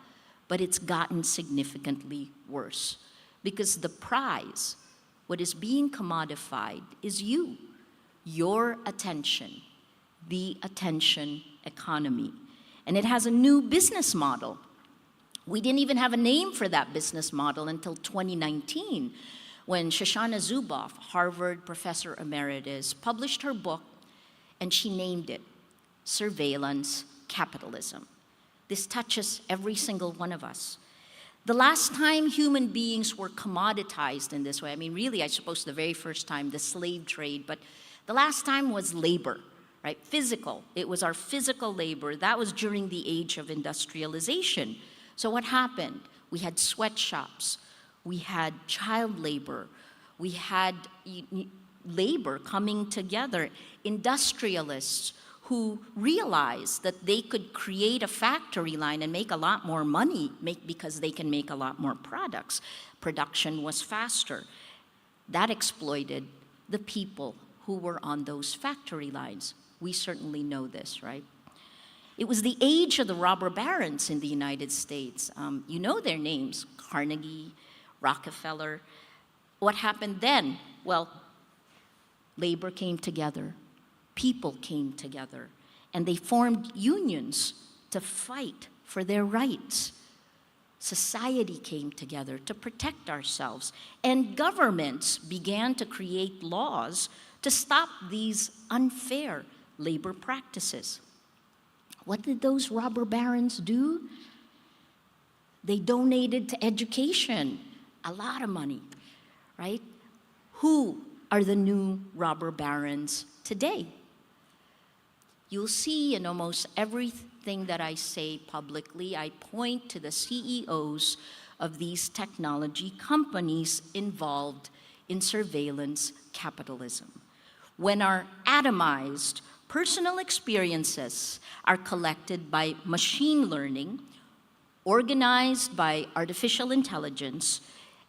but it's gotten significantly worse. Because the prize, what is being commodified, is you, your attention, the attention economy. And it has a new business model. We didn't even have a name for that business model until 2019, when Shoshana Zuboff, Harvard professor emeritus, published her book, and she named it Surveillance Capitalism. This touches every single one of us. The last time human beings were commoditized in this way, I mean, really, I suppose the very first time, the slave trade, but the last time was labor, right? Physical. It was our physical labor. That was during the age of industrialization. So what happened? We had sweatshops. We had child labor. We had labor coming together. Industrialists who realized that they could create a factory line and make a lot more money because they can make a lot more products. Production was faster. That exploited the people who were on those factory lines. We certainly know this, right? It was the age of the robber barons in the United States. You know their names, Carnegie, Rockefeller. What happened then? Well, labor came together. People came together, and they formed unions to fight for their rights. Society came together to protect ourselves, and governments began to create laws to stop these unfair labor practices. What did those robber barons do? They donated to education a lot of money, right? Who are the new robber barons today? You'll see in almost everything that I say publicly, I point to the CEOs of these technology companies involved in surveillance capitalism. When our atomized personal experiences are collected by machine learning, organized by artificial intelligence,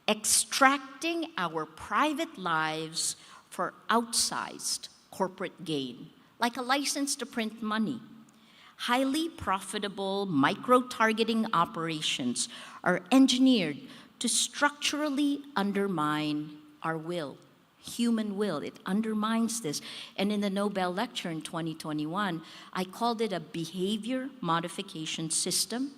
extracting our private lives for outsized corporate gain, like a license to print money. Highly profitable micro-targeting operations are engineered to structurally undermine our will, human will. It undermines this. And in the Nobel lecture in 2021, I called it a behavior modification system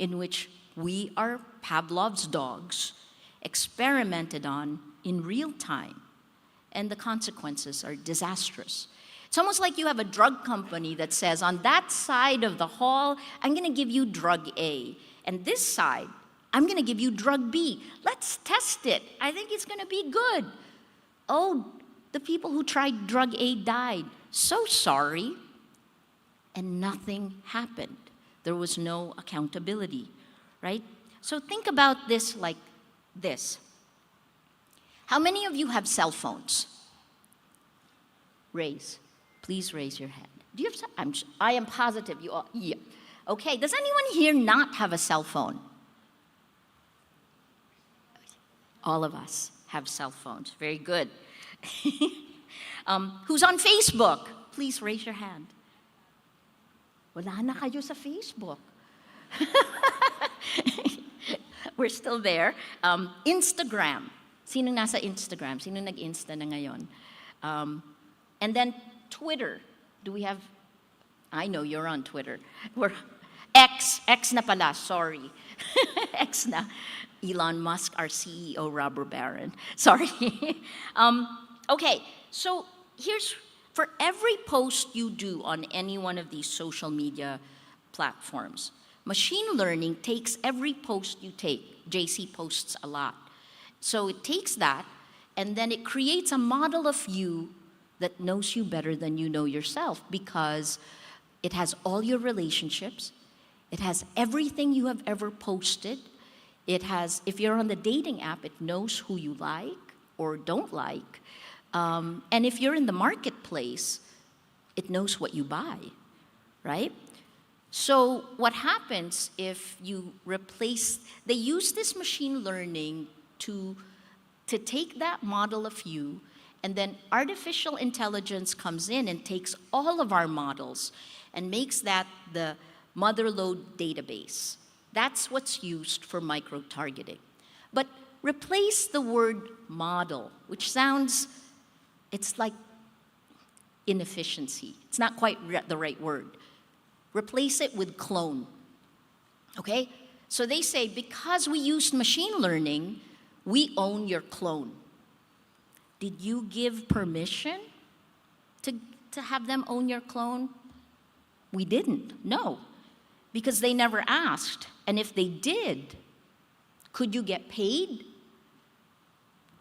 in which we are Pavlov's dogs, experimented on in real time, and the consequences are disastrous. It's almost like you have a drug company that says, on that side of the hall, I'm going to give you drug A, and this side, I'm going to give you drug B. Let's test it. I think it's going to be good. Oh, the people who tried drug A died. So sorry. And nothing happened. There was no accountability, right? So think about this like this. How many of you have cell phones? Please raise your hand. Do you have? I am positive you all. Yeah. Okay. Does anyone here not have a cell phone? All of us have cell phones. Very good. Who's on Facebook? Please raise your hand. Wala na kayo sa Facebook. We're still there. Instagram. Sino nasa Instagram? Sino nag-Insta na ngayon? And then Twitter. Do we have? I know you're on Twitter. We're X na pala, sorry. X na. Elon Musk, our CEO, robber baron. Sorry. Okay, so here's, for every post you do on any one of these social media platforms, machine learning takes every post you take. JC posts a lot. So it takes that, and then it creates a model of you that knows you better than you know yourself, because it has all your relationships, it has everything you have ever posted, it has, if you're on the dating app, it knows who you like or don't like, and if you're in the marketplace, it knows what you buy, right? So what happens if you replace, they use this machine learning to take that model of you And then artificial intelligence comes in and takes all of our models and makes that the motherlode database. That's what's used for micro-targeting. But replace the word model, which sounds, it's like inefficiency. It's not quite the right word. Replace it with clone, okay? So they say, because we used machine learning, we own your clone. Did you give permission to have them own your clone? We didn't, no, because they never asked. And if they did, could you get paid?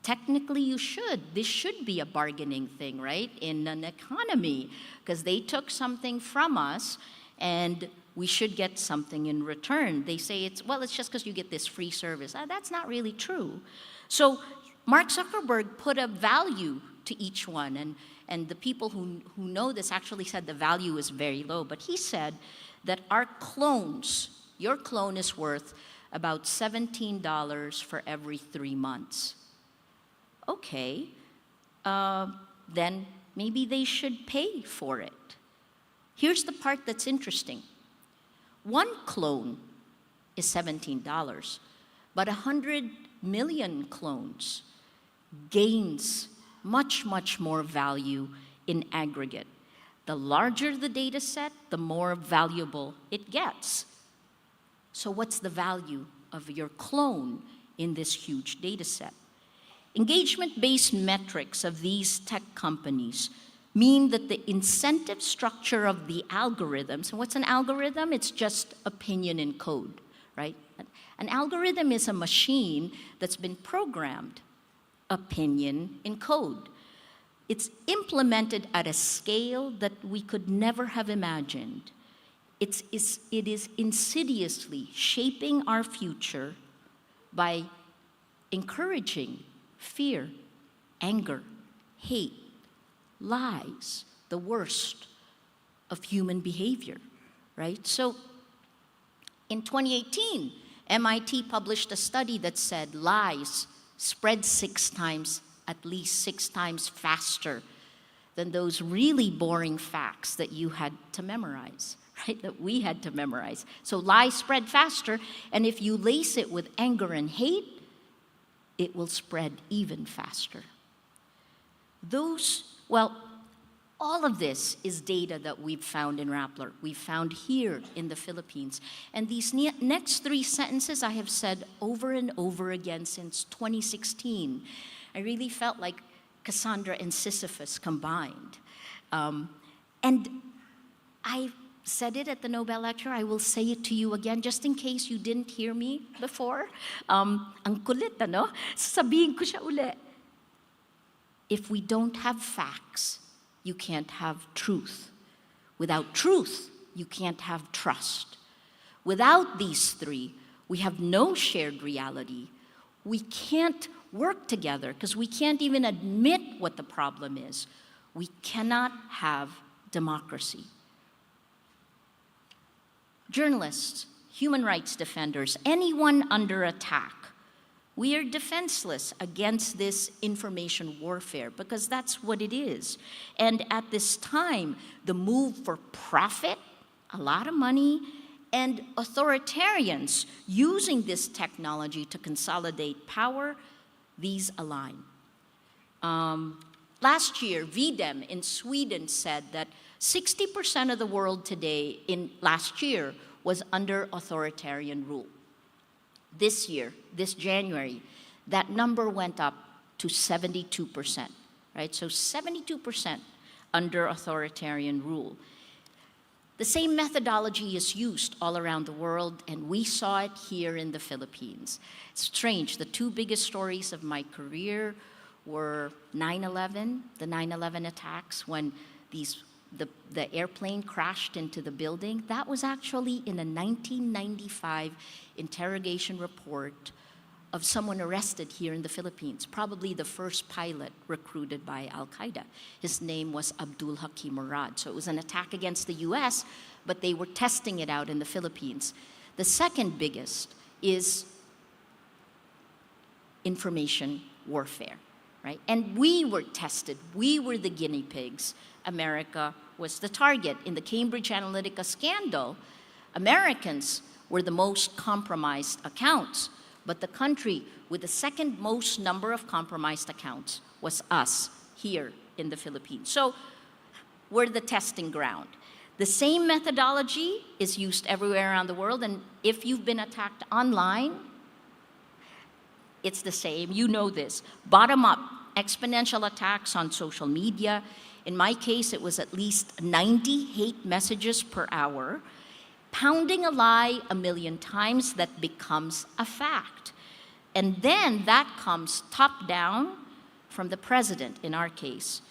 Technically, you should. This should be a bargaining thing, right, in an economy, because they took something from us, and we should get something in return. They say it's just because you get this free service. That's not really true. So Mark Zuckerberg put a value to each one, and the people who know this actually said the value is very low, but he said that our clones, your clone is worth about $17 for every 3 months. Okay, then maybe they should pay for it. Here's the part that's interesting. One clone is $17, but 100 million clones gains much, much more value in aggregate. The larger the data set, the more valuable it gets. So what's the value of your clone in this huge data set? Engagement-based metrics of these tech companies mean that the incentive structure of the algorithms, and what's an algorithm? It's just opinion in code, right? An algorithm is a machine that's been programmed, opinion in code. It's implemented at a scale that we could never have imagined. It is insidiously shaping our future by encouraging fear, anger, hate, lies, the worst of human behavior, right? So in 2018, MIT published a study that said lies spread at least six times faster than those really boring facts that you had to memorize, right? That we had to memorize. So lies spread faster, and if you lace it with anger and hate, it will spread even faster. All of this is data that we've found in Rappler. We've found here in the Philippines. And these next 3 sentences I have said over and over again since 2016. I really felt like Cassandra and Sisyphus combined. And I said it at the Nobel lecture. I will say it to you again, just in case you didn't hear me before. Ang kulit, ano? Sasabihin ko siya uli. If we don't have facts, you can't have truth. Without truth, you can't have trust. Without these 3, we have no shared reality. We can't work together because we can't even admit what the problem is. We cannot have democracy. Journalists, human rights defenders, anyone under attack, we are defenseless against this information warfare because that's what it is. And at this time, the move for profit, a lot of money, and authoritarians using this technology to consolidate power, these align. Last year, VDEM in Sweden said that 60% of the world today last year was under authoritarian rule. This year, this January, that number went up to 72%, right? So 72% under authoritarian rule. The same methodology is used all around the world, and we saw it here in the Philippines. It's strange, the 2 biggest stories of my career were 9/11, the 9/11 attacks, when the airplane crashed into the building. That was actually in a 1995 interrogation report of someone arrested here in the Philippines, probably the first pilot recruited by Al-Qaeda. His name was Abdul Hakim Murad. So it was an attack against the US, but they were testing it out in the Philippines. The second biggest is information warfare. right? And we were tested. We were the guinea pigs. America was the target. In the Cambridge Analytica scandal, Americans were the most compromised accounts, but the country with the second most number of compromised accounts was us here in the Philippines. So we're the testing ground. The same methodology is used everywhere around the world, and if you've been attacked online, it's the same. You know this. Bottom-up, exponential attacks on social media. In my case, it was at least 90 hate messages per hour. Pounding a lie 1,000,000 times, that becomes a fact. And then that comes top down from the president, in our case.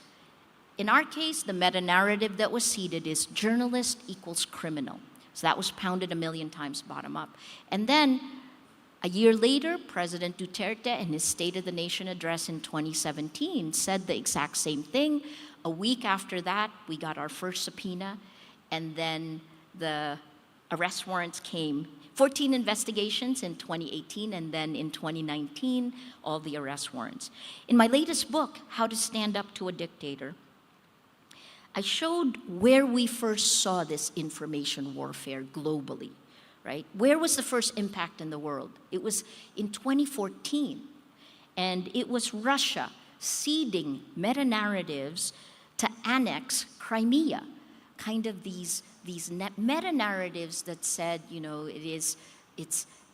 In our case, the meta-narrative that was seeded is journalist equals criminal. So that was pounded 1,000,000 times bottom up. And then a year later, President Duterte, in his State of the Nation address in 2017, said the exact same thing. A week after that, we got our first subpoena, and then the arrest warrants came. 14 investigations in 2018, and then in 2019, all the arrest warrants. In my latest book, How to Stand Up to a Dictator, I showed where we first saw this information warfare globally, right? Where was the first impact in the world? It was in 2014, and it was Russia seeding meta-narratives to annex Crimea, kind of these meta-narratives that said, you know, it's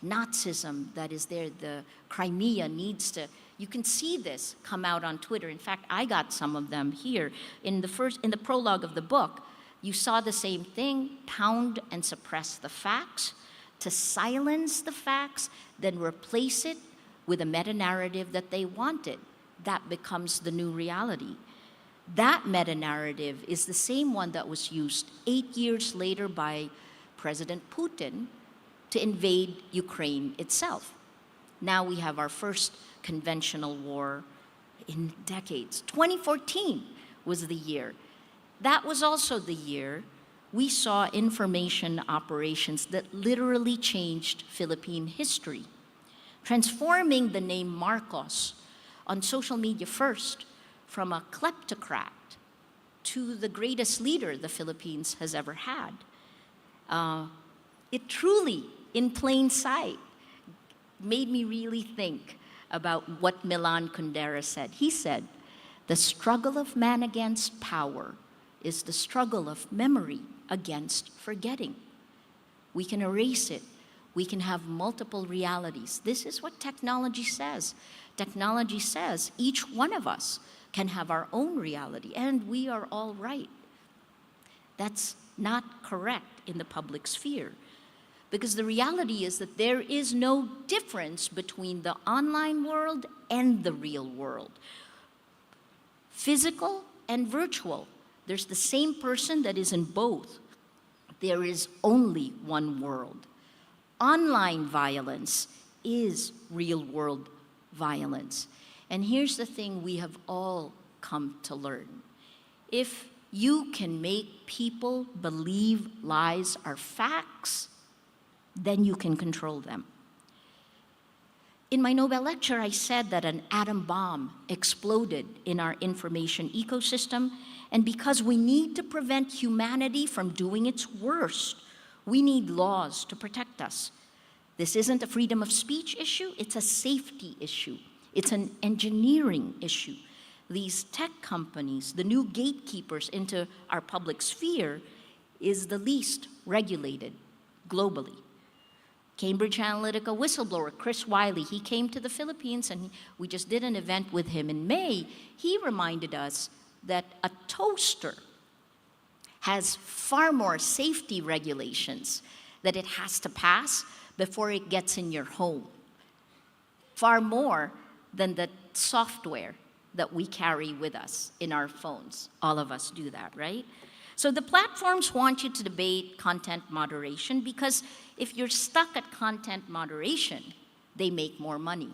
Nazism that is there, the Crimea needs to, you can see this come out on Twitter. In fact, I got some of them here. In the prologue of the book, you saw the same thing, pound and suppress the facts, to silence the facts, then replace it with a meta-narrative that they wanted. That becomes the new reality. That meta-narrative is the same one that was used 8 years later by President Putin to invade Ukraine itself. Now we have our first conventional war in decades. 2014 was the year. That was also the year we saw information operations that literally changed Philippine history, transforming the name Marcos on social media first from a kleptocrat to the greatest leader the Philippines has ever had. It truly, in plain sight, made me really think about what Milan Kundera said. He said, "The struggle of man against power is the struggle of memory against forgetting. We can erase it. We can have multiple realities." This is what technology says. Technology says each one of us can have our own reality, and we are all right. That's not correct in the public sphere, because the reality is that there is no difference between the online world and the real world. Physical and virtual, there's the same person that is in both. There is only one world. Online violence is real world violence. And here's the thing we have all come to learn. If you can make people believe lies are facts, then you can control them. In my Nobel lecture, I said that an atom bomb exploded in our information ecosystem, and because we need to prevent humanity from doing its worst, we need laws to protect us. This isn't a freedom of speech issue, it's a safety issue. It's an engineering issue. These tech companies, the new gatekeepers into our public sphere, is the least regulated globally. Cambridge Analytica whistleblower Chris Wiley, he came to the Philippines, and we just did an event with him in May. He reminded us that a toaster has far more safety regulations that it has to pass before it gets in your home. Far more than the software that we carry with us in our phones. All of us do that, right? So the platforms want you to debate content moderation, because if you're stuck at content moderation, they make more money.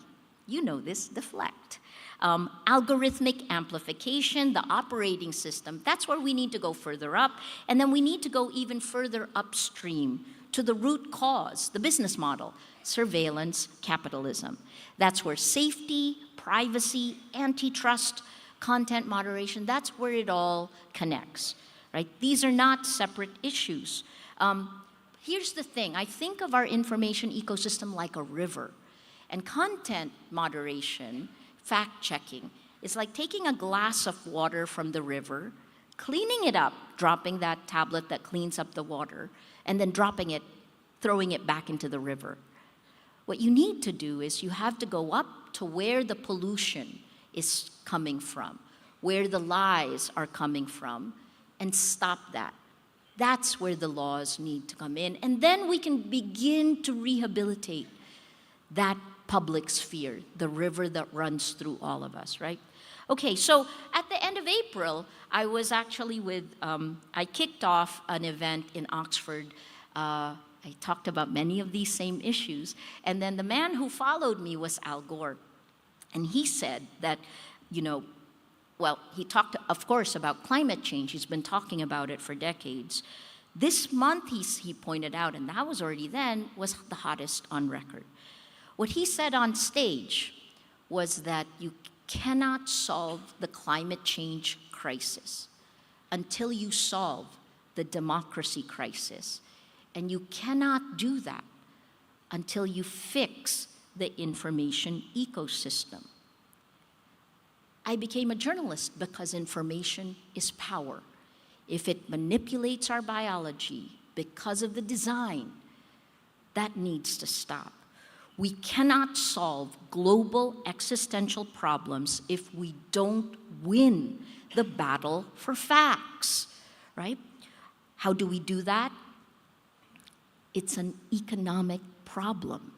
You know this, deflect. Algorithmic amplification, the operating system, that's where we need to go further up. And then we need to go even further upstream to the root cause, the business model, surveillance capitalism. That's where safety, privacy, antitrust, content moderation, that's where it all connects, right? These are not separate issues. Here's the thing, I think of our information ecosystem like a river, and content moderation, fact-checking, is like taking a glass of water from the river, cleaning it up, dropping that tablet that cleans up the water, and then dropping it, throwing it back into the river. What you need to do is you have to go up to where the pollution is coming from, where the lies are coming from, and stop that. That's where the laws need to come in. And then we can begin to rehabilitate that public sphere, the river that runs through all of us, right? Okay, so at the end of April, I was actually I kicked off an event in Oxford. I talked about many of these same issues. And then the man who followed me was Al Gore. And he said that, he talked, of course, about climate change. He's been talking about it for decades. This month, he pointed out, and that was already then, was the hottest on record. What he said on stage was that you cannot solve the climate change crisis until you solve the democracy crisis. And you cannot do that until you fix the information ecosystem. I became a journalist because information is power. If it manipulates our biology because of the design, that needs to stop. We cannot solve global existential problems if we don't win the battle for facts, right? How do we do that? It's an economic problem.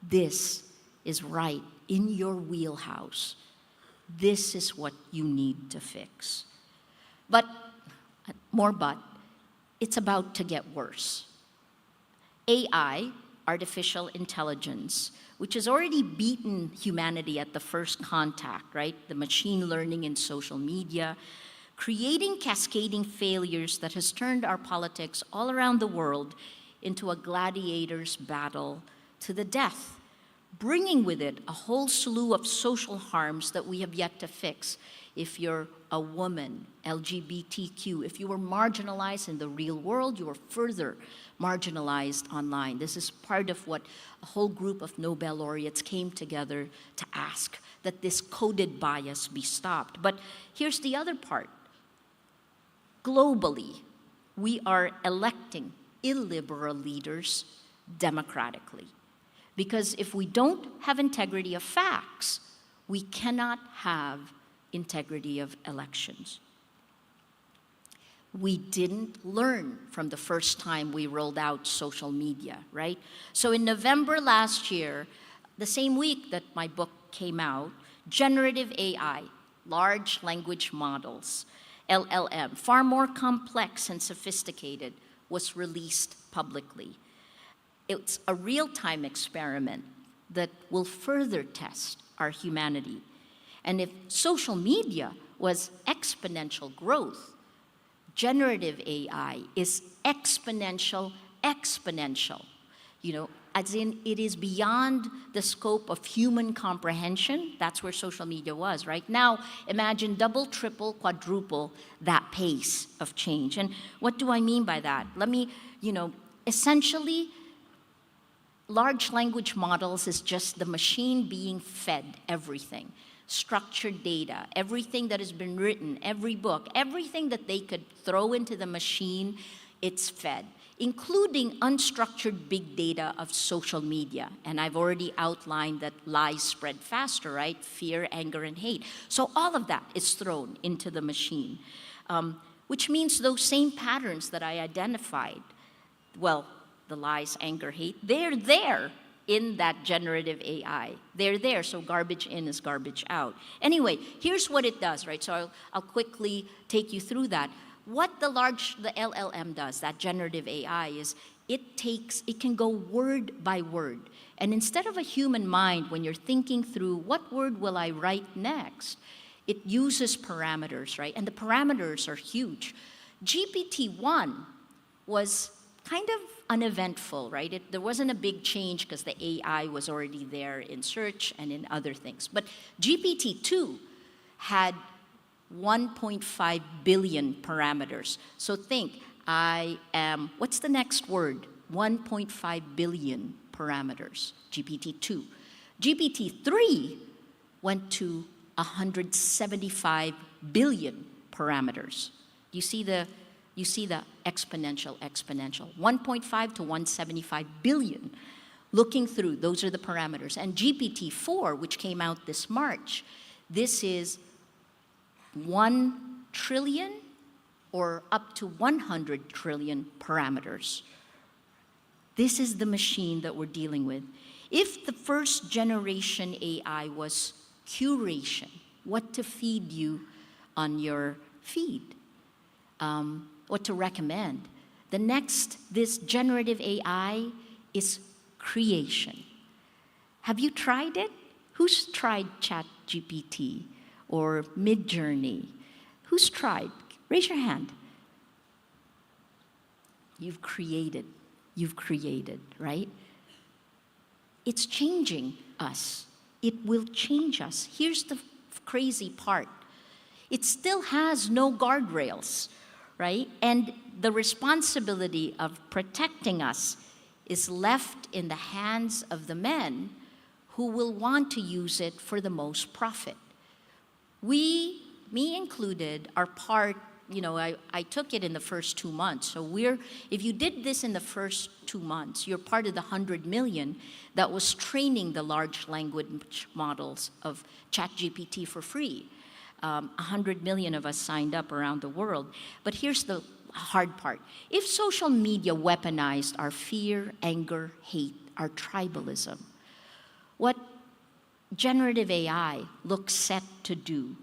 This is right in your wheelhouse. This is what you need to fix. But, it's about to get worse. AI, artificial intelligence, which has already beaten humanity at the first contact, right? The machine learning in social media, creating cascading failures that has turned our politics all around the world into a gladiator's battle to the death, bringing with it a whole slew of social harms that we have yet to fix. If you're a woman, LGBTQ, if you were marginalized in the real world, you were further marginalized online. This is part of what a whole group of Nobel laureates came together to ask, that this coded bias be stopped. But here's the other part. Globally, we are electing illiberal leaders democratically. Because if we don't have integrity of facts, we cannot have integrity of elections. We didn't learn from the first time we rolled out social media, right? So in November last year, the same week that my book came out, generative AI, large language models, LLM, far more complex and sophisticated, was released publicly. It's a real-time experiment that will further test our humanity. And if social media was exponential growth, generative AI is exponential. As in it is beyond the scope of human comprehension. That's where social media was, right? Now, imagine double, triple, quadruple that pace of change. And what do I mean by that? Let me, essentially, large language models is just the machine being fed everything. Structured data, everything that has been written, every book, everything that they could throw into the machine, it's fed, including unstructured big data of social media. And I've already outlined that lies spread faster, right? Fear, anger, and hate. So all of that is thrown into the machine, which means those same patterns that I identified, the lies, anger, hate, they're there in that generative AI. They're there, so garbage in is garbage out. Anyway, here's what it does, right? So I'll quickly take you through that. What the LLM does, that generative AI, is it can go word by word. And instead of a human mind, when you're thinking through what word will I write next, it uses parameters, right? And the parameters are huge. GPT-1 was kind of uneventful, right? There wasn't a big change because the AI was already there in search and in other things. But GPT-2 had 1.5 billion parameters. So think, what's the next word? 1.5 billion parameters, GPT-2. GPT-3 went to 175 billion parameters. You see the exponential. 1.5 to 175 billion. Looking through, those are the parameters. And GPT-4, which came out this March, this is 1 trillion or up to 100 trillion parameters. This is the machine that we're dealing with. If the first generation AI was curation, what to feed you on your feed, what to recommend, the next, this generative AI is creation. Have you tried it? Who's tried ChatGPT or Midjourney? Who's tried? Raise your hand. You've created, right? It's changing us. It will change us. Here's the crazy part. It still has no guardrails, right? And the responsibility of protecting us is left in the hands of the men who will want to use it for the most profit. We, me included, are part, I took it in the first 2 months. So if you did this in the first 2 months, you're part of the 100 million that was training the large language models of ChatGPT for free. 100 million of us signed up around the world. But here's the hard part. If social media weaponized our fear, anger, hate, our tribalism, what generative AI looks set to do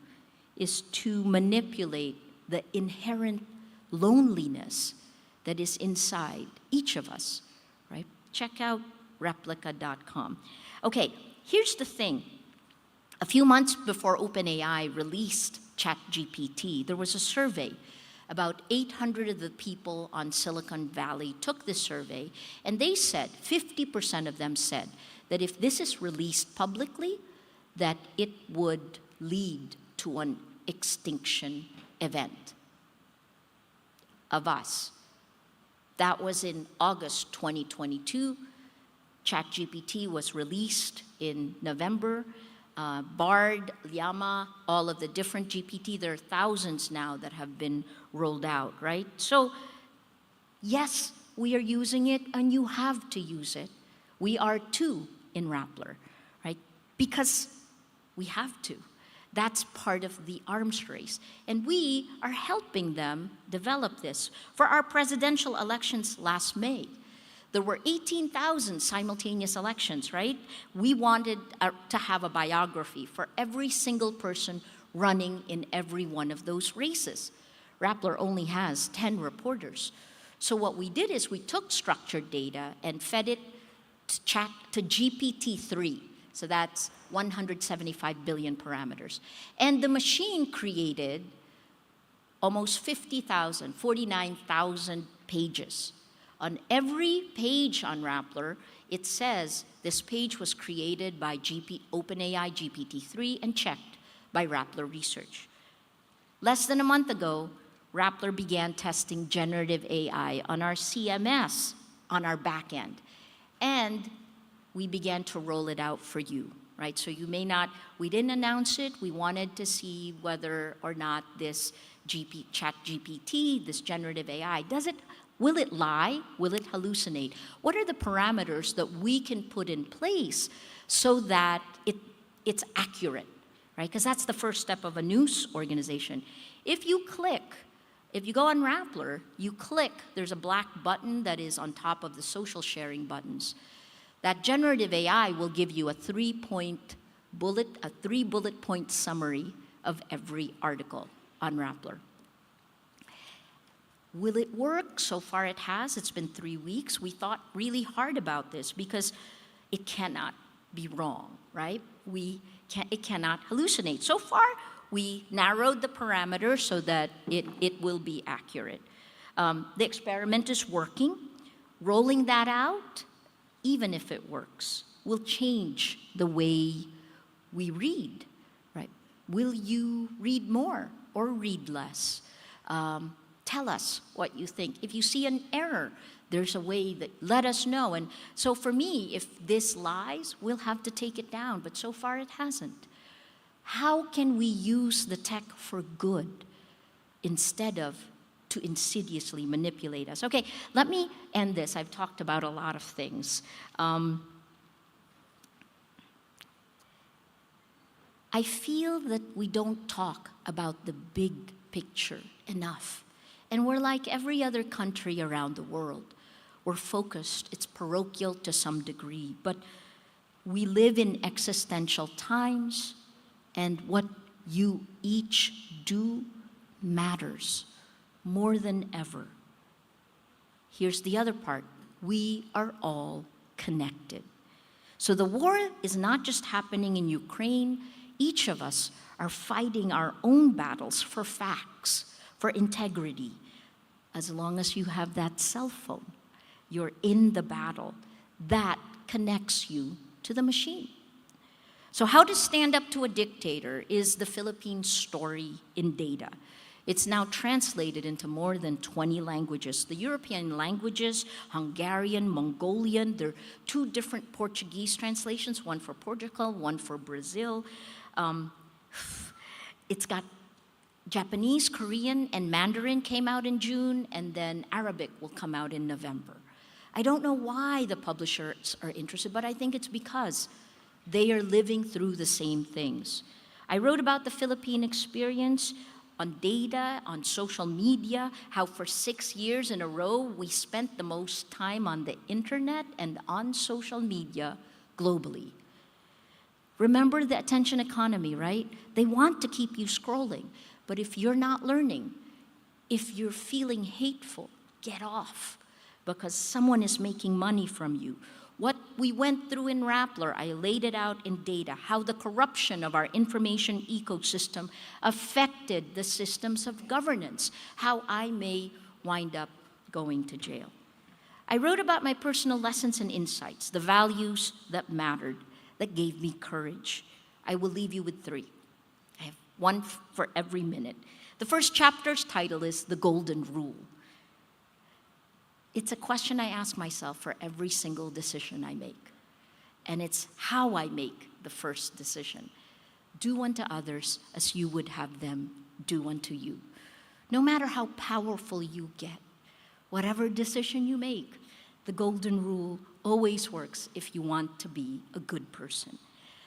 is to manipulate the inherent loneliness that is inside each of us, right? Check out replica.com. Okay, here's the thing. A few months before OpenAI released ChatGPT, there was a survey. About 800 of the people on Silicon Valley took this survey, and they said, 50% of them said, that if this is released publicly, that it would lead to an extinction event of us. That was in August 2022. ChatGPT was released in November. Bard, Llama, all of the different GPT, there are thousands now that have been rolled out, right? So, yes, we are using it, and you have to use it. We are too in Rappler, right? Because we have to. That's part of the arms race. And we are helping them develop this. For our presidential elections last May, there were 18,000 simultaneous elections, right? We wanted to have a biography for every single person running in every one of those races. Rappler only has 10 reporters. So what we did is we took structured data and fed it to GPT-3. So that's 175 billion parameters. And the machine created almost 50,000, 49,000 pages. On every page on Rappler, it says this page was created by OpenAI GPT-3 and checked by Rappler Research. Less than a month ago, Rappler began testing generative AI on our CMS, on our back end. And we began to roll it out for you, right? So you may not, we didn't announce it. We wanted to see whether or not this ChatGPT, this generative AI, will it lie? Will it hallucinate? What are the parameters that we can put in place so that it's accurate, right? Because that's the first step of a news organization. If you go on Rappler, you click, there's a black button that is on top of the social sharing buttons. That generative AI will give you a 3 bullet point summary of every article on Rappler. Will it work? So far it has. It's been 3 weeks. We thought really hard about this because it cannot be wrong, right? It cannot hallucinate. So far, we narrowed the parameters so that it will be accurate. The experiment is working. rolling that out, even if it works, will change the way we read, right? Will you read more or read less? Tell us what you think. If you see an error, there's a way that let us know. And so for me, if this lies, we'll have to take it down. But so far it hasn't. How can we use the tech for good instead of to insidiously manipulate us? Okay, let me end this. I've talked about a lot of things. I feel that we don't talk about the big picture enough. And we're like every other country around the world. We're focused, it's parochial to some degree, but we live in existential times, and what you each do matters more than ever. Here's the other part. We are all connected. So the war is not just happening in Ukraine. Each of us are fighting our own battles for facts, for integrity. As long as you have that cell phone, you're in the battle. That connects you to the machine. So how to stand up to a dictator is the Philippine story in data. It's now translated into more than 20 languages. The European languages, Hungarian, Mongolian, there are 2 different Portuguese translations, one for Portugal, one for Brazil. It's got Japanese, Korean, and Mandarin came out in June, and then Arabic will come out in November. I don't know why the publishers are interested, but I think it's because they are living through the same things. I wrote about the Philippine experience on data, on social media, how for 6 years in a row we spent the most time on the internet and on social media globally. Remember the attention economy, right? They want to keep you scrolling. But if you're not learning, if you're feeling hateful, get off, because someone is making money from you. What we went through in Rappler, I laid it out in data, how the corruption of our information ecosystem affected the systems of governance, how I may wind up going to jail. I wrote about my personal lessons and insights, the values that mattered, that gave me courage. I will leave you with 3. I have one for every minute. The first chapter's title is The Golden Rule. It's a question I ask myself for every single decision I make. And it's how I make the first decision. Do unto others as you would have them do unto you. No matter how powerful you get, whatever decision you make, the golden rule always works if you want to be a good person.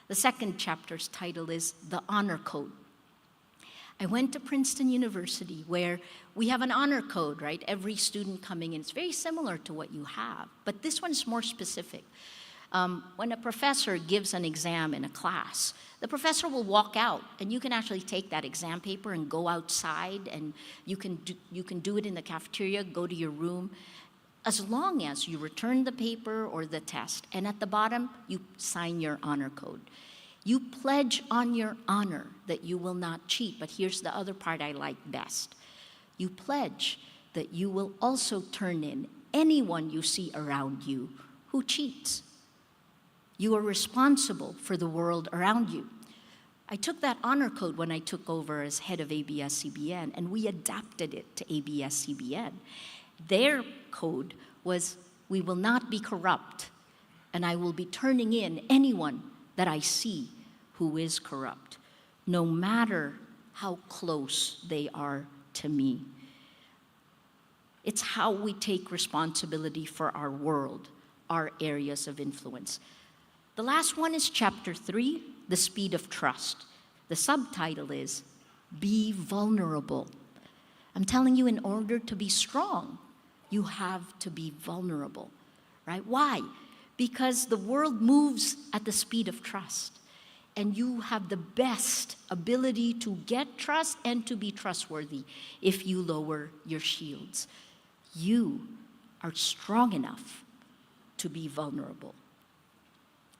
The second chapter's title is The Honor Code. I went to Princeton University where we have an honor code, right? Every student coming in, it's very similar to what you have, but this one's more specific. When a professor gives an exam in a class, the professor will walk out, and you can actually take that exam paper and go outside, and you can do it in the cafeteria, go to your room, as long as you return the paper or the test, and at the bottom, you sign your honor code. You pledge on your honor that you will not cheat, but here's the other part I like best. You pledge that you will also turn in anyone you see around you who cheats. You are responsible for the world around you. I took that honor code when I took over as head of ABS-CBN, and we adapted it to ABS-CBN. Their code was, we will not be corrupt, and I will be turning in anyone that I see who is corrupt, no matter how close they are to me. It's how we take responsibility for our world, our areas of influence. The last one is chapter 3, The Speed of Trust. The subtitle is, Be Vulnerable. I'm telling you, in order to be strong, you have to be vulnerable, right? Why? Because the world moves at the speed of trust, and you have the best ability to get trust and to be trustworthy if you lower your shields. You are strong enough to be vulnerable.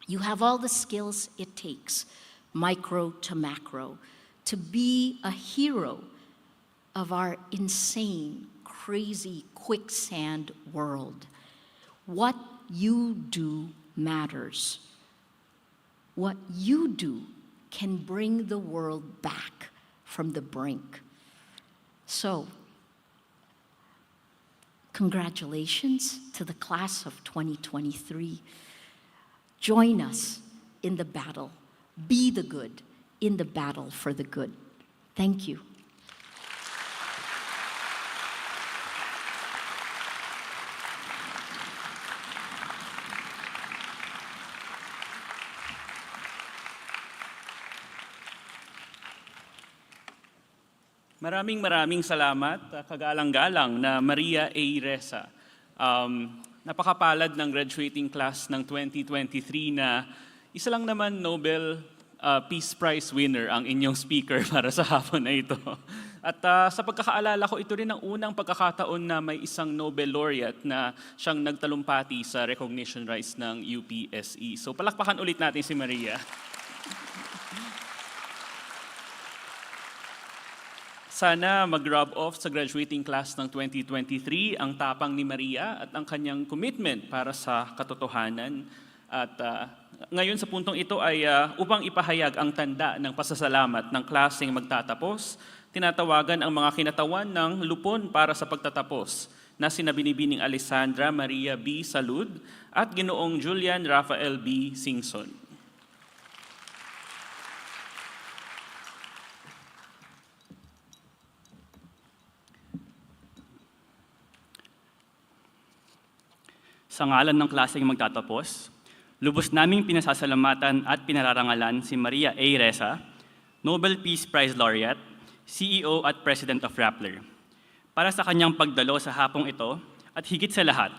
You have all the skills it takes, micro to macro, to be a hero of our insane, crazy, quicksand world. What you do matters. What you do can bring the world back from the brink. So, congratulations to the class of 2023. Join us in the battle. Be the good in the battle for the good. Thank you. Maraming salamat, kagalang-galang na Maria Ressa. Napakapalad ng graduating class ng 2023 na isa lang naman Nobel Peace Prize winner ang inyong speaker para sa hapon na ito. At sa pagkakaalala ko, ito rin ang unang pagkakataon na may isang Nobel laureate na siyang nagtalumpati sa recognition rites ng UPSE. So palakpakan ulit natin si Maria. Sana mag-rub off sa graduating class ng 2023 ang tapang ni Maria at ang kanyang commitment para sa katotohanan. At ngayon sa puntong ito ay upang ipahayag ang tanda ng pasasalamat ng klaseng magtatapos, tinatawagan ang mga kinatawan ng lupon para sa pagtatapos na sina Binibining Alessandra Maria B. Salud at Ginoong Julian Rafael B. Singson. Sa ngalan ng klaseng magtatapos, lubos naming pinasasalamatan at pinararangalan si Maria A. Ressa, Nobel Peace Prize laureate, CEO at President of Rappler, para sa kanyang pagdalo sa hapong ito at higit sa lahat,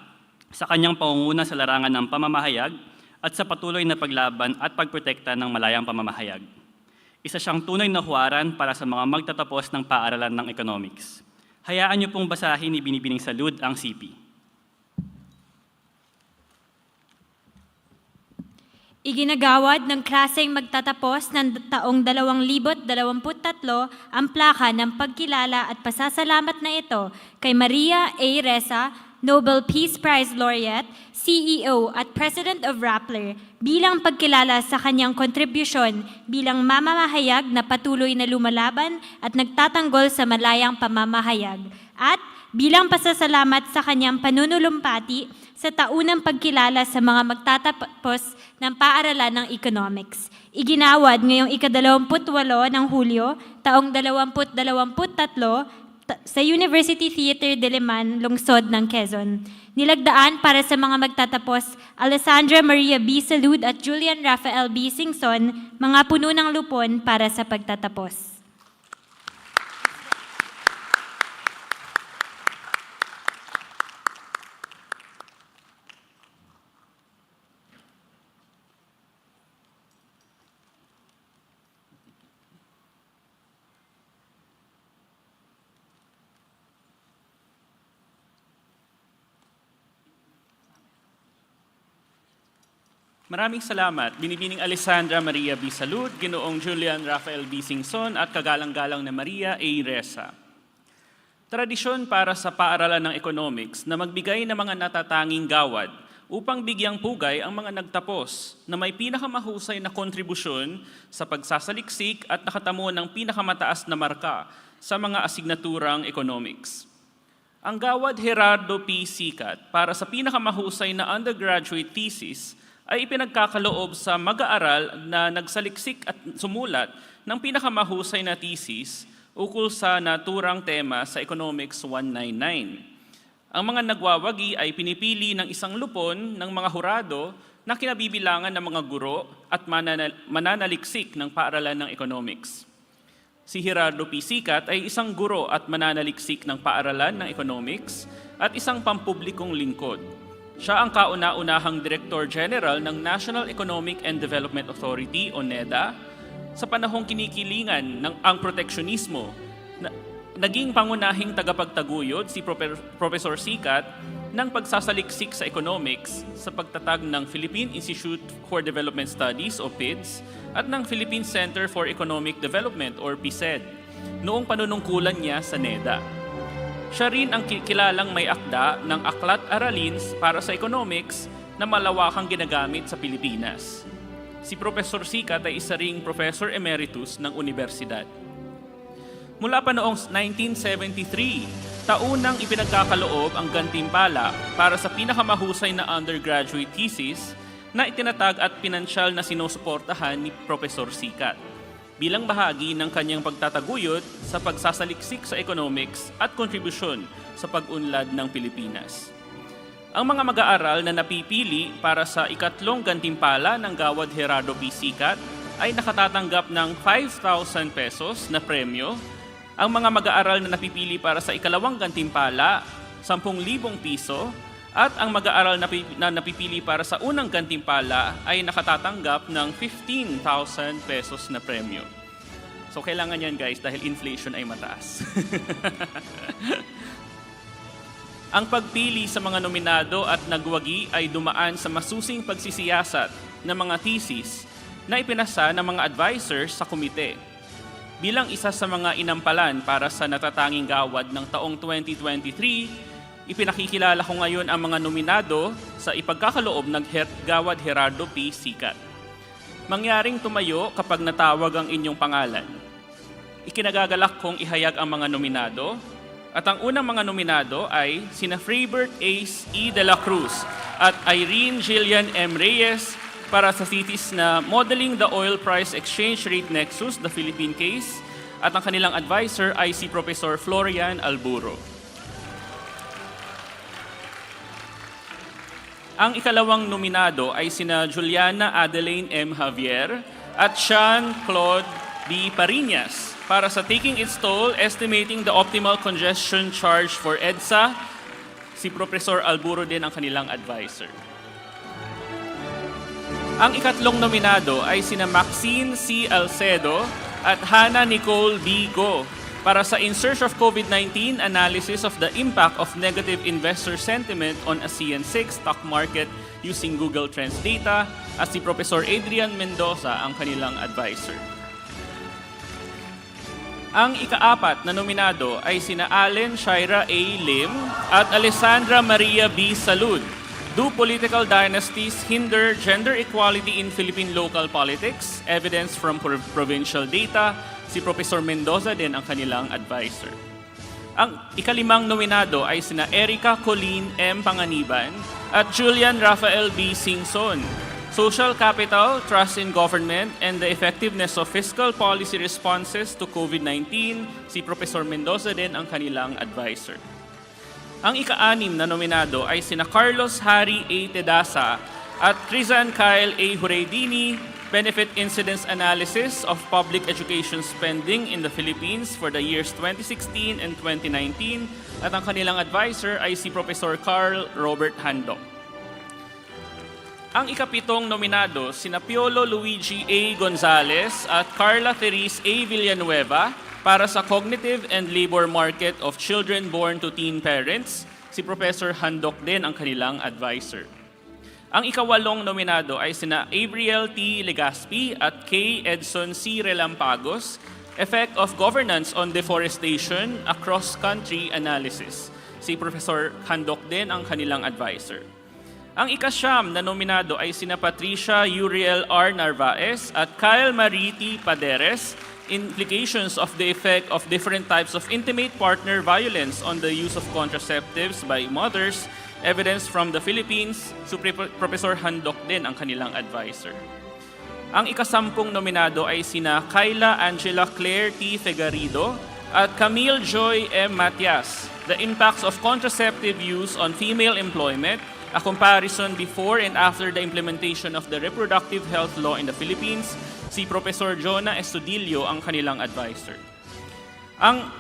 sa kanyang pangunguna sa larangan ng pamamahayag at sa patuloy na paglaban at pagprotekta ng malayang pamamahayag. Isa siyang tunay na huwaran para sa mga magtatapos ng paaralan ng economics. Hayaan niyo pong basahin ni Binibining Salud ang CP. Iginagawad ng klaseng magtatapos ng taong 2023 ang plaka ng pagkilala at pasasalamat na ito kay Maria A. Ressa, Nobel Peace Prize laureate, CEO at President of Rappler bilang pagkilala sa kanyang kontribusyon bilang mamamahayag na patuloy na lumalaban at nagtatanggol sa malayang pamamahayag at bilang pasasalamat sa kanyang panunulumpati sa taunang pagkilala sa mga magtatapos ng paaralan ng economics. Iginawad ngayong ika-28 ng Hulyo, taong 2023 sa University Theater de Liman, lungsod ng Quezon. Nilagdaan para sa mga magtatapos, Alessandra Maria B. Salud at Julian Rafael B. Singson, mga puno ng lupon para sa pagtatapos. Maraming salamat, Binibining Alessandra Maria B. Salud, Ginoong Julian Rafael B. Singson at kagalang-galang na Maria A. Ressa. Tradisyon para sa paaralan ng economics na magbigay ng mga natatanging gawad upang bigyang pugay ang mga nagtapos na may pinakamahusay na kontribusyon sa pagsasaliksik at nakatamo ng pinakamataas na marka sa mga asignaturang economics. Ang gawad Gerardo P. Sicat para sa pinakamahusay na undergraduate thesis ay ipinagkakaloob sa mag-aaral na nagsaliksik at sumulat ng pinakamahusay na thesis ukol sa naturang tema sa Economics 199. Ang mga nagwawagi ay pinipili ng isang lupon ng mga hurado na kinabibilangan ng mga guro at mananaliksik ng paaralan ng economics. Si Gerardo P. Sicat ay isang guro at mananaliksik ng paaralan ng economics at isang pampublikong lingkod. Siya ang kauna-unahang Director General ng National Economic and Development Authority o NEDA sa panahong kinikilingan ng ang proteksyunismo. Naging pangunahing tagapagtaguyod si Professor Sicat ng pagsasaliksik sa economics sa pagtatag ng Philippine Institute for Development Studies o PIDS at ng Philippine Center for Economic Development or PICED noong panunungkulan niya sa NEDA. Siya rin ang kilalang may akda ng Aklat Aralin para sa Economics na malawakang ginagamit sa Pilipinas. Si Professor Sikat ay isa ring Professor Emeritus ng Universidad. Mula pa noong 1973, taunang ipinagkakaloob ang gantimpala para sa pinakamahusay na undergraduate thesis na itinatag at pinansyal na sinusuportahan ni Professor Sikat bilang bahagi ng kanyang pagtataguyod sa pagsasaliksik sa economics at kontribusyon sa pag-unlad ng Pilipinas. Ang mga mag-aaral na napipili para sa ikatlong gantimpala ng Gawad Gerardo P. Sikat ay nakatatanggap ng 5,000 pesos na premyo. Ang mga mag-aaral na napipili para sa ikalawang gantimpala, 10,000 piso, at ang mag-aaral na napipili para sa unang gantimpala ay nakatatanggap ng 15,000 pesos na premyo. So kailangan yan guys dahil inflation ay mataas. Ang pagpili sa mga nominado at nagwagi ay dumaan sa masusing pagsisiyasat ng mga thesis na ipinasa ng mga advisors sa komite. Bilang isa sa mga inampalan para sa natatanging gawad ng taong 2023, ipinakikilala ko ngayon ang mga nominado sa ipagkakaloob ng Gawad Gerardo P. Sikat. Mangyaring tumayo kapag natawag ang inyong pangalan. Ikinagagalak kong ihayag ang mga nominado at ang unang mga nominado ay sina Freebert Ace E. de la Cruz at Irene Jillian M. Reyes para sa thesis na Modeling the Oil Price Exchange Rate Nexus, the Philippine Case, at ang kanilang advisor ay si Professor Florian Alburo. Ang ikalawang nominado ay sina Juliana Adeline M. Javier at Jean-Claude B. Pariñas para sa Taking Its Toll, Estimating the Optimal Congestion Charge for EDSA. Si Professor Alburo din ang kanilang advisor. Ang ikatlong nominado ay sina Maxine C. Alcedo at Hannah Nicole B. Go para sa In Search of COVID-19 Analysis of the Impact of Negative Investor Sentiment on ASEAN 6 Stock Market using Google Trends Data at si Professor Adrian Mendoza ang kanilang advisor. Ang ikaapat na nominado ay sina Allen Shaira A. Lim at Alessandra Maria B. Salud. Do political dynasties hinder gender equality in Philippine local politics? Evidence from provincial data. Si Professor Mendoza din ang kanilang advisor. Ang ikalimang nominado ay sina Erica Colleen M. Panganiban at Julian Rafael B. Singson. Social Capital, Trust in Government, and the Effectiveness of Fiscal Policy Responses to COVID-19. Si Professor Mendoza din ang kanilang advisor. Ang ika-anim na nominado ay sina Carlos Harry A. Tedasa at Trizan Kyle A. Hureydini, Benefit Incidence Analysis of Public Education Spending in the Philippines for the years 2016 and 2019 at ang kanilang advisor ay si Professor Carl Robert Handok. Ang ikapitong nominado, sina Piolo Luigi A. Gonzalez at Carla Therese A. Villanueva para sa Cognitive and Labor Market of Children Born to Teen Parents. Si Professor Handok din ang kanilang advisor. Ang ikawalong nominado ay sina Abriel T. Legaspi at K. Edson C. Relampagos, Effect of Governance on Deforestation, a Cross-Country Analysis. Si Professor Handok din ang kanilang advisor. Ang ikasyam na nominado ay sina Patricia Uriel R. Narvaez at Kyle Mariti Paderes, Implications of the Effect of Different Types of Intimate Partner Violence on the Use of Contraceptives by Mothers, Evidence from the Philippines. Si Professor Handok din ang kanilang advisor. Ang ikasampung nominado ay sina Kyla Angela Claire T. Fegarido at Camille Joy M. Matias, The Impacts of Contraceptive Use on Female Employment, a comparison before and after the implementation of the Reproductive Health Law in the Philippines. Si Professor Jonah Estudillo ang kanilang advisor. Ang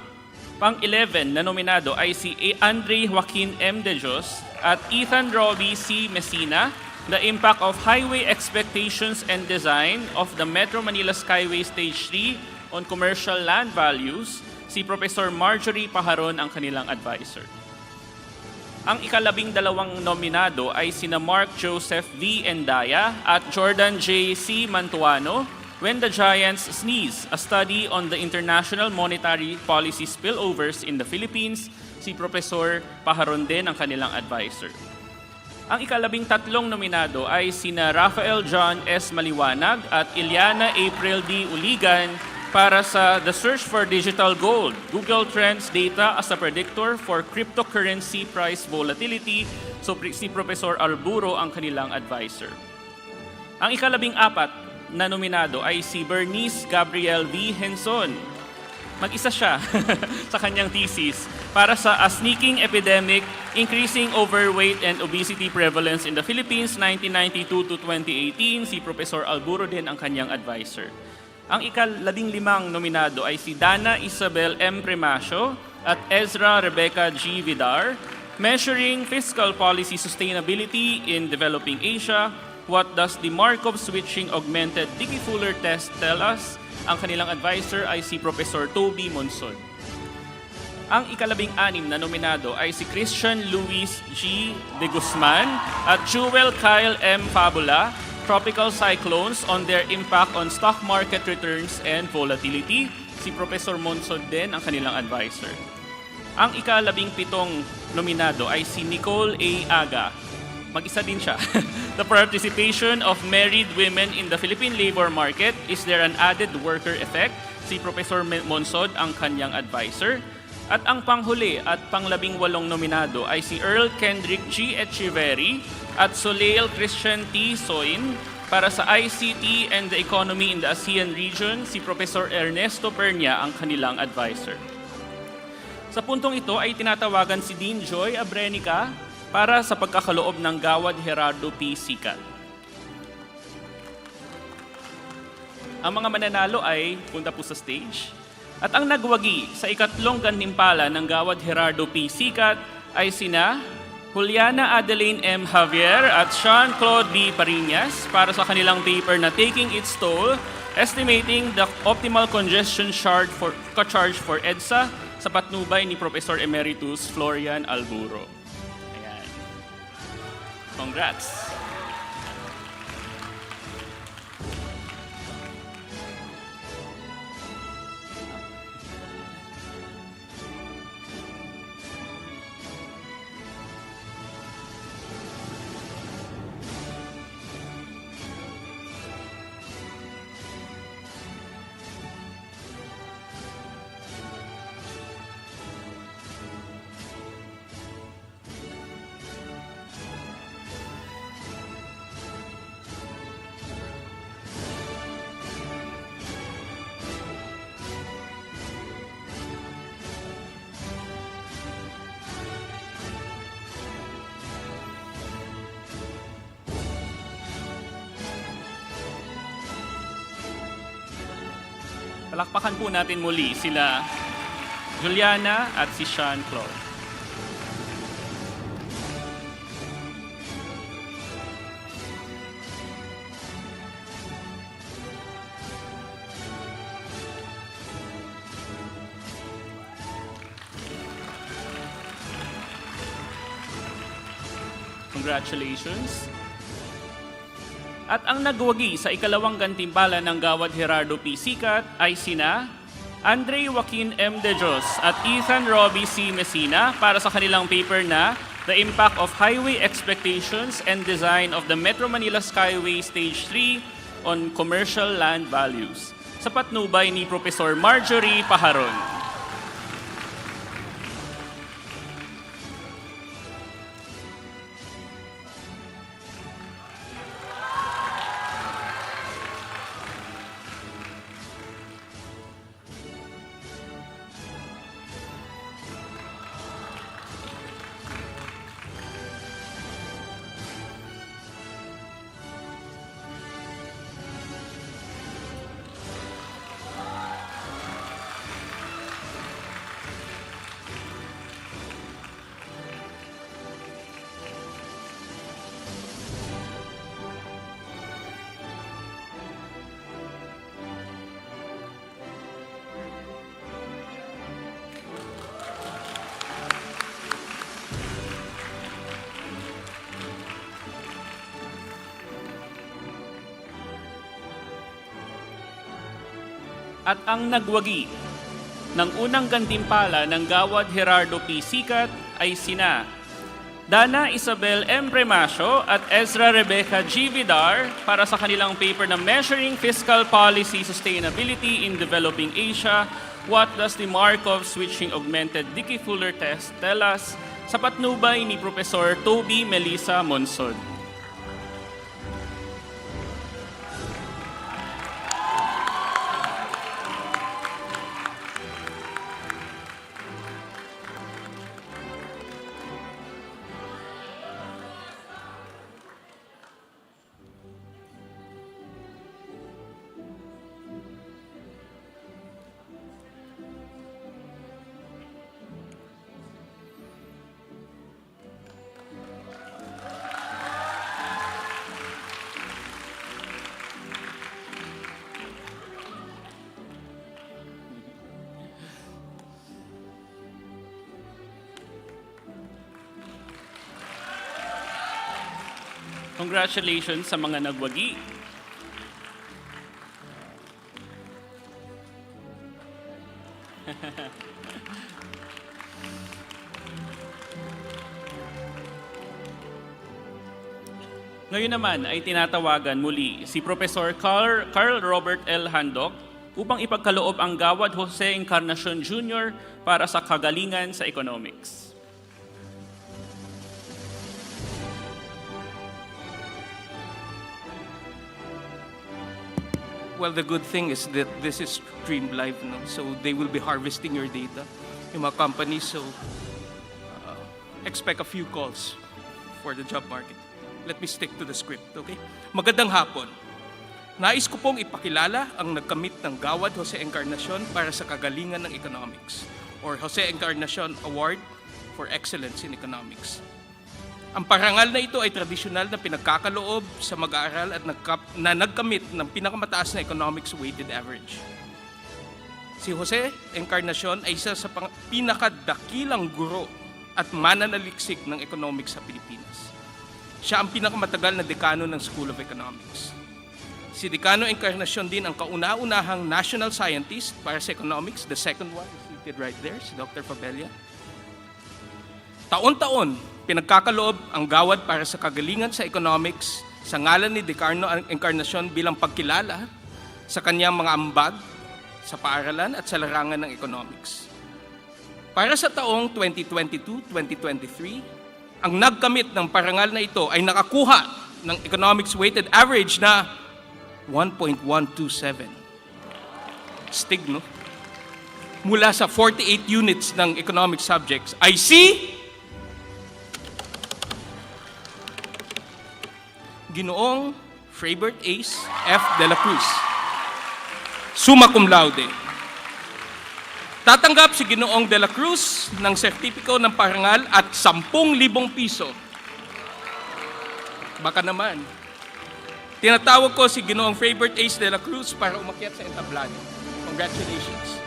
pang-11 na nominado ay si Andre Joaquin M. De Jos at Ethan Robbie C. Messina, The Impact of Highway Expectations and Design of the Metro Manila Skyway Stage 3 on Commercial Land Values. Si Professor Marjorie Paharon ang kanilang advisor. Ang ikalabing-dalawang nominado ay sina Mark Joseph V. Endaya at Jordan J. C. Mantuano When the Giants Sneeze, a study on the international monetary policy spillovers in the Philippines, si Professor Paharon din ang kanilang advisor. Ang ika-13 nominado ay sina Rafael John S. Maliwanag at Ileana April D. Uligan para sa The Search for Digital Gold, Google Trends Data as a Predictor for Cryptocurrency Price Volatility. So si Professor Alburo ang kanilang advisor. Ang ika-14 na nominado ay si Bernice Gabriel V. Henson. Mag-isa siya sa kanyang thesis para sa A Sneaking Epidemic, Increasing Overweight and Obesity Prevalence in the Philippines 1992 to 2018. Si Professor Alburo din ang kanyang advisor. Ang ika-15 nominado ay si Dana Isabel M. Premacio at Ezra Rebecca G. Vidar, Measuring Fiscal Policy Sustainability in Developing Asia. What does the Markov Switching Augmented Dickey-Fuller Test tell us? Ang kanilang advisor ay si Professor Toby Monson. Ang ika-16 na nominado ay si Christian Luis G. de Guzman at Jewel Kyle M. Fabula, Tropical Cyclones on their impact on stock market returns and volatility. Si Professor Monson din ang kanilang advisor. Ang ika-17 nominado ay si Nicole A. Aga. Mag-isa din siya. The participation of married women in the Philippine labor market, is there an added worker effect? Si Professor Monsod ang kanyang advisor. At ang panghuli at pang-18 nominado ay si Earl Kendrick G. Echeverry at Soleil Christian T. Soin para sa ICT and the Economy in the ASEAN region. Si Professor Ernesto Pernia ang kanilang advisor. Sa puntong ito ay tinatawagan si Dean Joy Abrenica para sa pagkakaloob ng Gawad Gerardo P. Sikat. Ang mga mananalo ay punta po sa stage. At ang nagwagi sa ikatlong gantimpala ng Gawad Gerardo P. Sikat ay sina Juliana Adeline M. Javier at Jean-Claude B. Parinas para sa kanilang paper na Taking Its Toll, Estimating the Optimal Congestion Charge for EDSA sa patnubay ni Professor Emeritus Florian Alburo. Ayan. Congrats! Palakpakan po natin muli sila Juliana at si Jean-Claude. Congratulations. At ang nagwagi sa ikalawang gantimpala ng Gawad Gerardo P. Sikat ay sina Andre Joaquin M. De Jos at Ethan Robbie C. Messina para sa kanilang paper na The Impact of Highway Expectations and Design of the Metro Manila Skyway Stage 3 on Commercial Land Values sa patnubay ni Professor Marjorie Paharon. At ang nagwagi ng unang gantimpala ng Gawad Gerardo P. Sikat ay sina Dana Isabel M. Premacio at Ezra Rebecca G. Vidar para sa kanilang paper na Measuring Fiscal Policy Sustainability in Developing Asia, What Does the Markov Switching Augmented Dickey-Fuller Test Tell Us? Sa patnubay ni Professor Toby Melissa Monsod. Congratulations sa mga nagwagi. Ngayon naman ay tinatawagan muli si Professor Carl Robert L. Handok upang ipagkaloob ang Gawad Jose Encarnacion Jr. para sa kagalingan sa economics. Well, the good thing is that this is streamed live, no? So they will be harvesting your data, yung mga companies. So expect a few calls for the job market. Let me stick to the script, okay? Magandang hapon. Nais ko pong ipakilala ang nagkamit ng Gawad Jose Encarnacion para sa kagalingan ng economics, or Jose Encarnacion Award for Excellence in Economics. Ang parangal na ito ay tradisyonal na pinagkakaloob sa mag-aaral at nagkamit ng pinakamataas na economics weighted average. Si Jose Encarnacion ay isa sa pinakadakilang guro at mananaliksik ng economics sa Pilipinas. Siya ang pinakamatagal na dekano ng School of Economics. Si Decano Encarnacion din ang kauna-unahang national scientist para sa economics. The second one is seated right there, si Dr. Fabella. Taon-taon, pinagkakaloob ang Gawad para sa kagalingan sa economics sa ngalan ni Decano Encarnacion bilang pagkilala sa kanyang mga ambag sa paaralan at sa larangan ng economics. Para sa taong 2022-2023, ang nagkamit ng parangal na ito ay nakakuha ng economics weighted average na 1.127. Stig, no? Mula sa 48 units ng economic subjects ay si Ginoong Freibert Ace F. De La Cruz, summa cum laude. Tatanggap si Ginoong De La Cruz ng sertipiko ng parangal at 10,000 piso. Baka naman. Tinatawag ko si Ginoong Freibert Ace De La Cruz para umakyat sa entablado. Congratulations.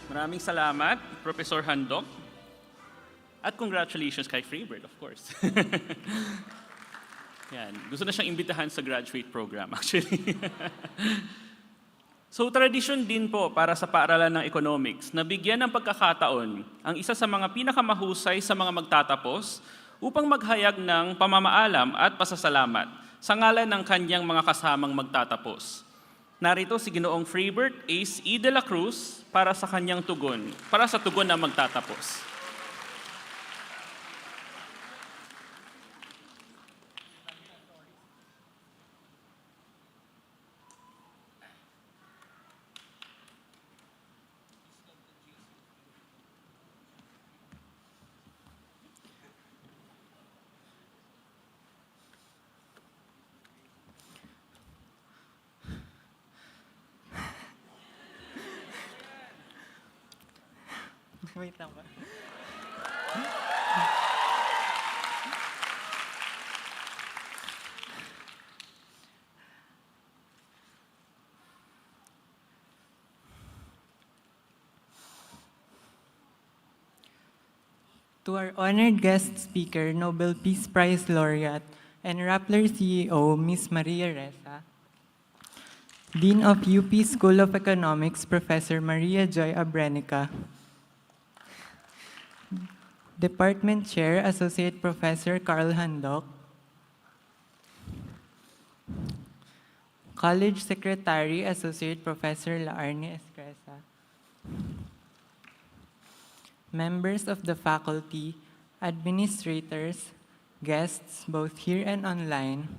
Maraming salamat, Professor Handok. At congratulations kay Freibert, of course. Yan. Gusto na siyang imbitahan sa graduate program, actually. So, tradisyon din po para sa paaralan ng economics na bigyan ng pagkakataon ang isa sa mga pinakamahusay sa mga magtatapos upang maghayag ng pamamaalam at pasasalamat sa ngalan ng kanyang mga kasamang magtatapos. Narito si Ginoong Freibert Ace E. De La Cruz para sa kanyang tugon, para sa tugon na magtatapos. Wait lang ba? To our honored guest speaker, Nobel Peace Prize laureate, and Rappler CEO, Ms. Maria Ressa, Dean of UP School of Economics, Professor Maria Joy Abrenica, Department Chair, Associate Professor Carl Handok, College Secretary, Associate Professor Laarne Escresa, members of the faculty, administrators, guests both here and online,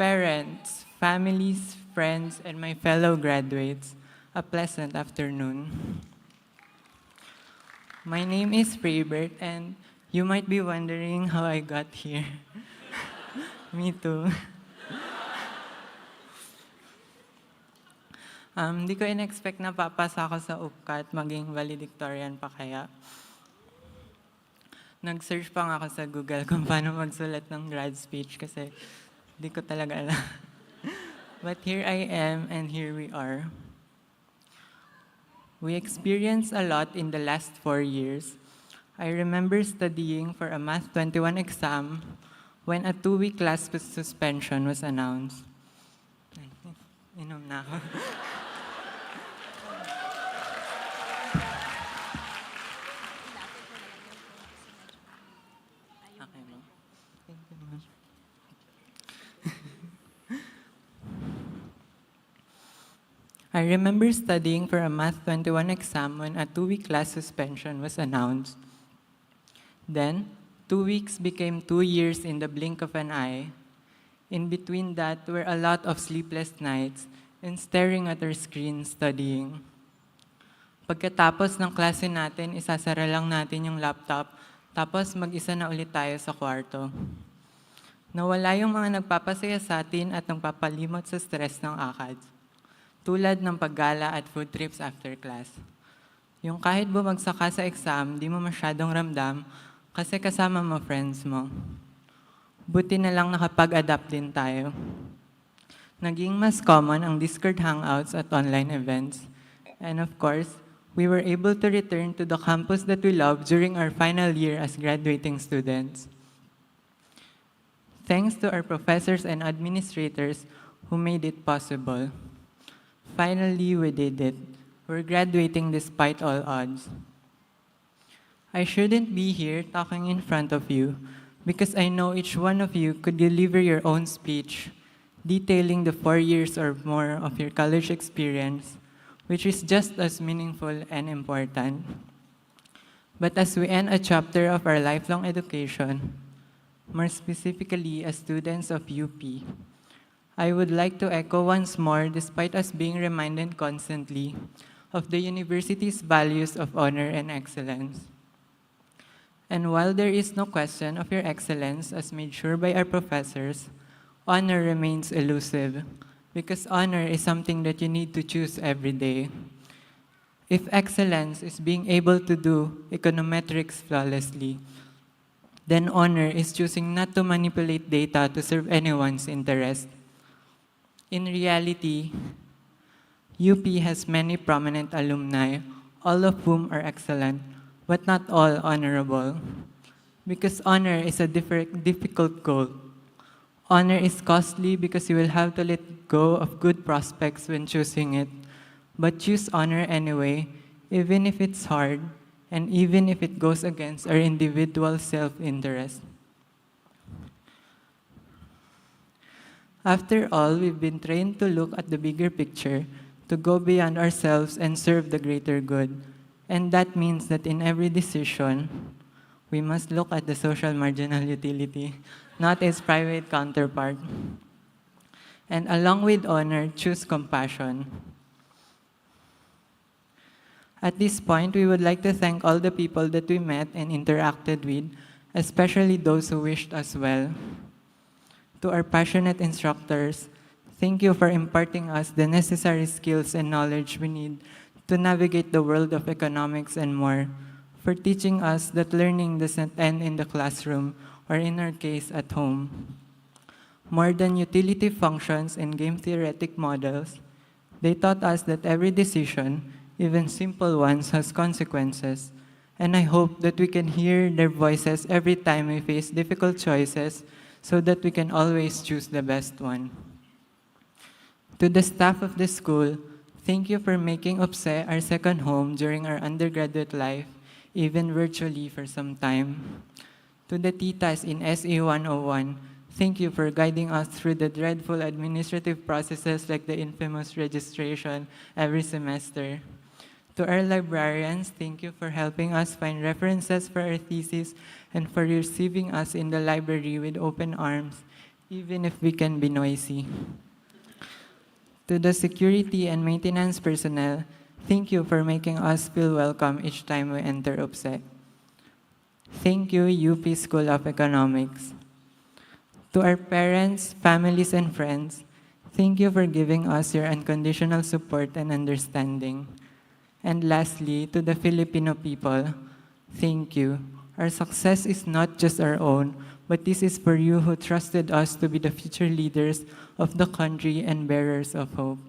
parents, families, friends, and my fellow graduates, a pleasant afternoon. My name is Freybert, and you might be wondering how I got here. Me too. Di ko in-expect na papasa ako sa UPCAT, maging valedictorian pa kaya. Nag-search pa nga ako sa Google kung paano magsulat ng grad speech kasi di ko talaga alam. But here I am and here we are. We experienced a lot in the last 4 years. I remember studying for a Math 21 exam when a 2-week class suspension was announced. Inom na ako. Okay, ma'am. Thank you, ma'am. I remember studying for a Math 21 exam when a 2-week class suspension was announced. Then, 2 weeks became 2 years in the blink of an eye. In between that were a lot of sleepless nights and staring at our screen studying. Pagkatapos ng klase natin, isasara lang natin yung laptop, tapos mag-isa na ulit tayo sa kwarto. Nawala yung mga nagpapasaya sa atin at nagpapalimot sa stress ng ACADS, tulad ng paggala at food trips after class. Yung kahit bumagsak ka sa exam, di mo masyadong ramdam kasi kasama mo friends mo. Buti na lang nakapag-adapt din tayo. Naging mas common ang Discord hangouts at online events. And of course, we were able to return to the campus that we love during our final year as graduating students. Thanks to our professors and administrators who made it possible. Finally, we did it. We're graduating despite all odds. I shouldn't be here talking in front of you because I know each one of you could deliver your own speech detailing the 4 years or more of your college experience, which is just as meaningful and important. But as we end a chapter of our lifelong education, more specifically as students of UP, I would like to echo once more, despite us being reminded constantly of the university's values of honor and excellence. And while there is no question of your excellence as made sure by our professors, honor remains elusive because honor is something that you need to choose every day. If excellence is being able to do econometrics flawlessly, then honor is choosing not to manipulate data to serve anyone's interest. In reality, UP has many prominent alumni, all of whom are excellent, but not all honorable. Because honor is a difficult goal. Honor is costly because you will have to let go of good prospects when choosing it. But choose honor anyway, even if it's hard, and even if it goes against our individual self-interest. After all, we've been trained to look at the bigger picture, to go beyond ourselves and serve the greater good. And that means that in every decision, we must look at the social marginal utility, not its private counterpart. And along with honor, choose compassion. At this point, we would like to thank all the people that we met and interacted with, especially those who wished us well. To our passionate instructors, thank you for imparting us the necessary skills and knowledge we need to navigate the world of economics and more, for teaching us that learning doesn't end in the classroom or in our case at home. More than utility functions and game theoretic models, they taught us that every decision, even simple ones, has consequences. And I hope that we can hear their voices every time we face difficult choices so that we can always choose the best one. To the staff of the school, thank you for making UPSE our second home during our undergraduate life, even virtually for some time. To the titas in SE 101, thank you for guiding us through the dreadful administrative processes like the infamous registration every semester. To our librarians, thank you for helping us find references for our thesis and for receiving us in the library with open arms, even if we can be noisy. To the security and maintenance personnel, thank you for making us feel welcome each time we enter UPSE. Thank you, UP School of Economics. To our parents, families, and friends, thank you for giving us your unconditional support and understanding. And lastly, to the Filipino people, thank you. Our success is not just our own, but this is for you who trusted us to be the future leaders of the country and bearers of hope.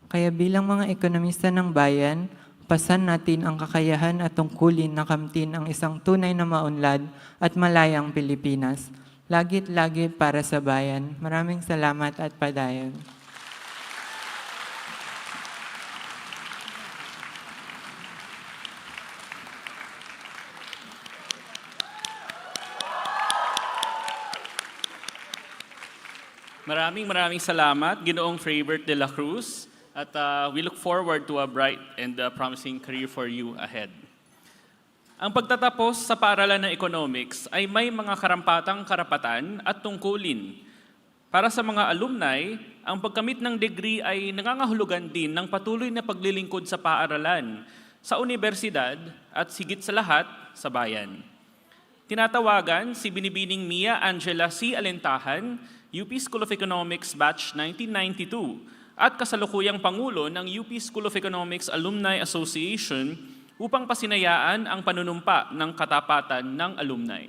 Kaya bilang mga ekonomista ng bayan, pasan natin ang kakayahan at tungkulin na kamtin ang isang tunay na maunlad at malayang Pilipinas. Lagit lagi para sa bayan. Maraming salamat at padayon. Maraming salamat, Ginoong Fraybert de la Cruz, at we look forward to a bright and promising career for you ahead. Ang pagtatapos sa paaralan ng economics ay may mga karampatang karapatan at tungkulin. Para sa mga alumni, ang pagkamit ng degree ay nangangahulugan din ng patuloy na paglilingkod sa paaralan, sa universidad at higit sa lahat sa bayan. Tinatawagan si Binibining Mia Angela C. Alentahan, UP School of Economics Batch 1992 at kasalukuyang Pangulo ng UP School of Economics Alumni Association upang pasinayaan ang panunumpa ng katapatan ng alumni.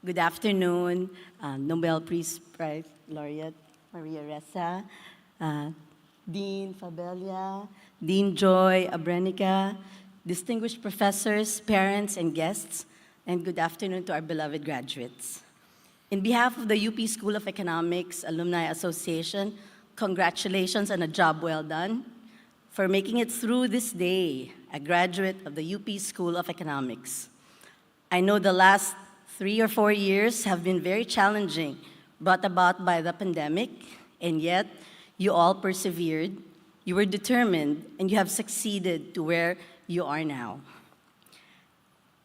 Good afternoon, Nobel Peace Prize laureate Maria Ressa, Dean Fabelia, Dean Joy Abrenica, distinguished professors, parents, and guests, and good afternoon to our beloved graduates. In behalf of the UP School of Economics Alumni Association, congratulations on a job well done for making it through this day, a graduate of the UP School of Economics. I know the last 3 or 4 years have been very challenging, brought about by the pandemic, and yet you all persevered, you were determined, and you have succeeded to where you are now.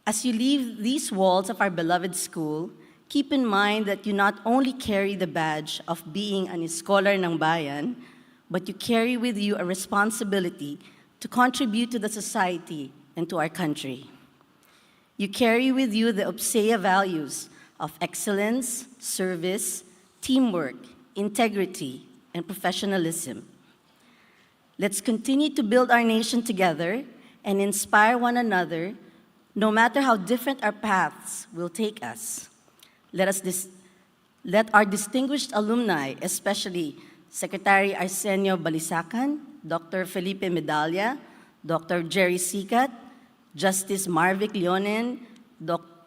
As you leave these walls of our beloved school, keep in mind that you not only carry the badge of being an scholar ng bayan, but you carry with you a responsibility to contribute to the society and to our country. You carry with you the UPSEA values of excellence, service, teamwork, integrity, and professionalism. Let's continue to build our nation together and inspire one another, no matter how different our paths will take us. Let our distinguished alumni, especially Secretary Arsenio Balisacan, Dr. Felipe Medalla, Dr. Jerry Sicat, Justice Marvic Leonen,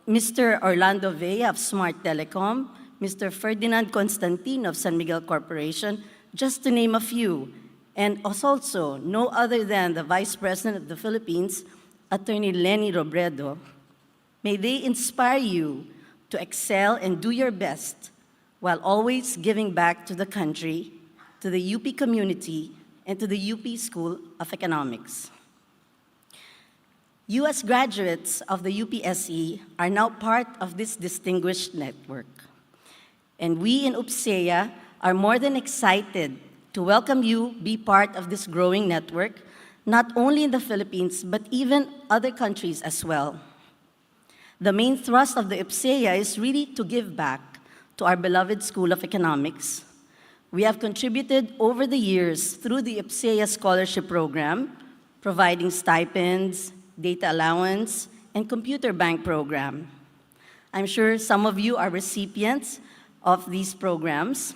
Mr. Orlando Vea of Smart Telecom, Mr. Ferdinand Constantino of San Miguel Corporation, just to name a few, and also no other than the Vice President of the Philippines, Attorney Lenny Robredo. May they inspire you to excel and do your best while always giving back to the country, to the UP community, and to the UP School of Economics. You as graduates of the UPSE are now part of this distinguished network. And we in UPSEA are more than excited to welcome you be part of this growing network, not only in the Philippines, but even other countries as well. The main thrust of the UPSEA is really to give back to our beloved School of Economics. We have contributed over the years through the UPSEA Scholarship Program, providing stipends, data allowance, and computer bank program. I'm sure some of you are recipients of these programs.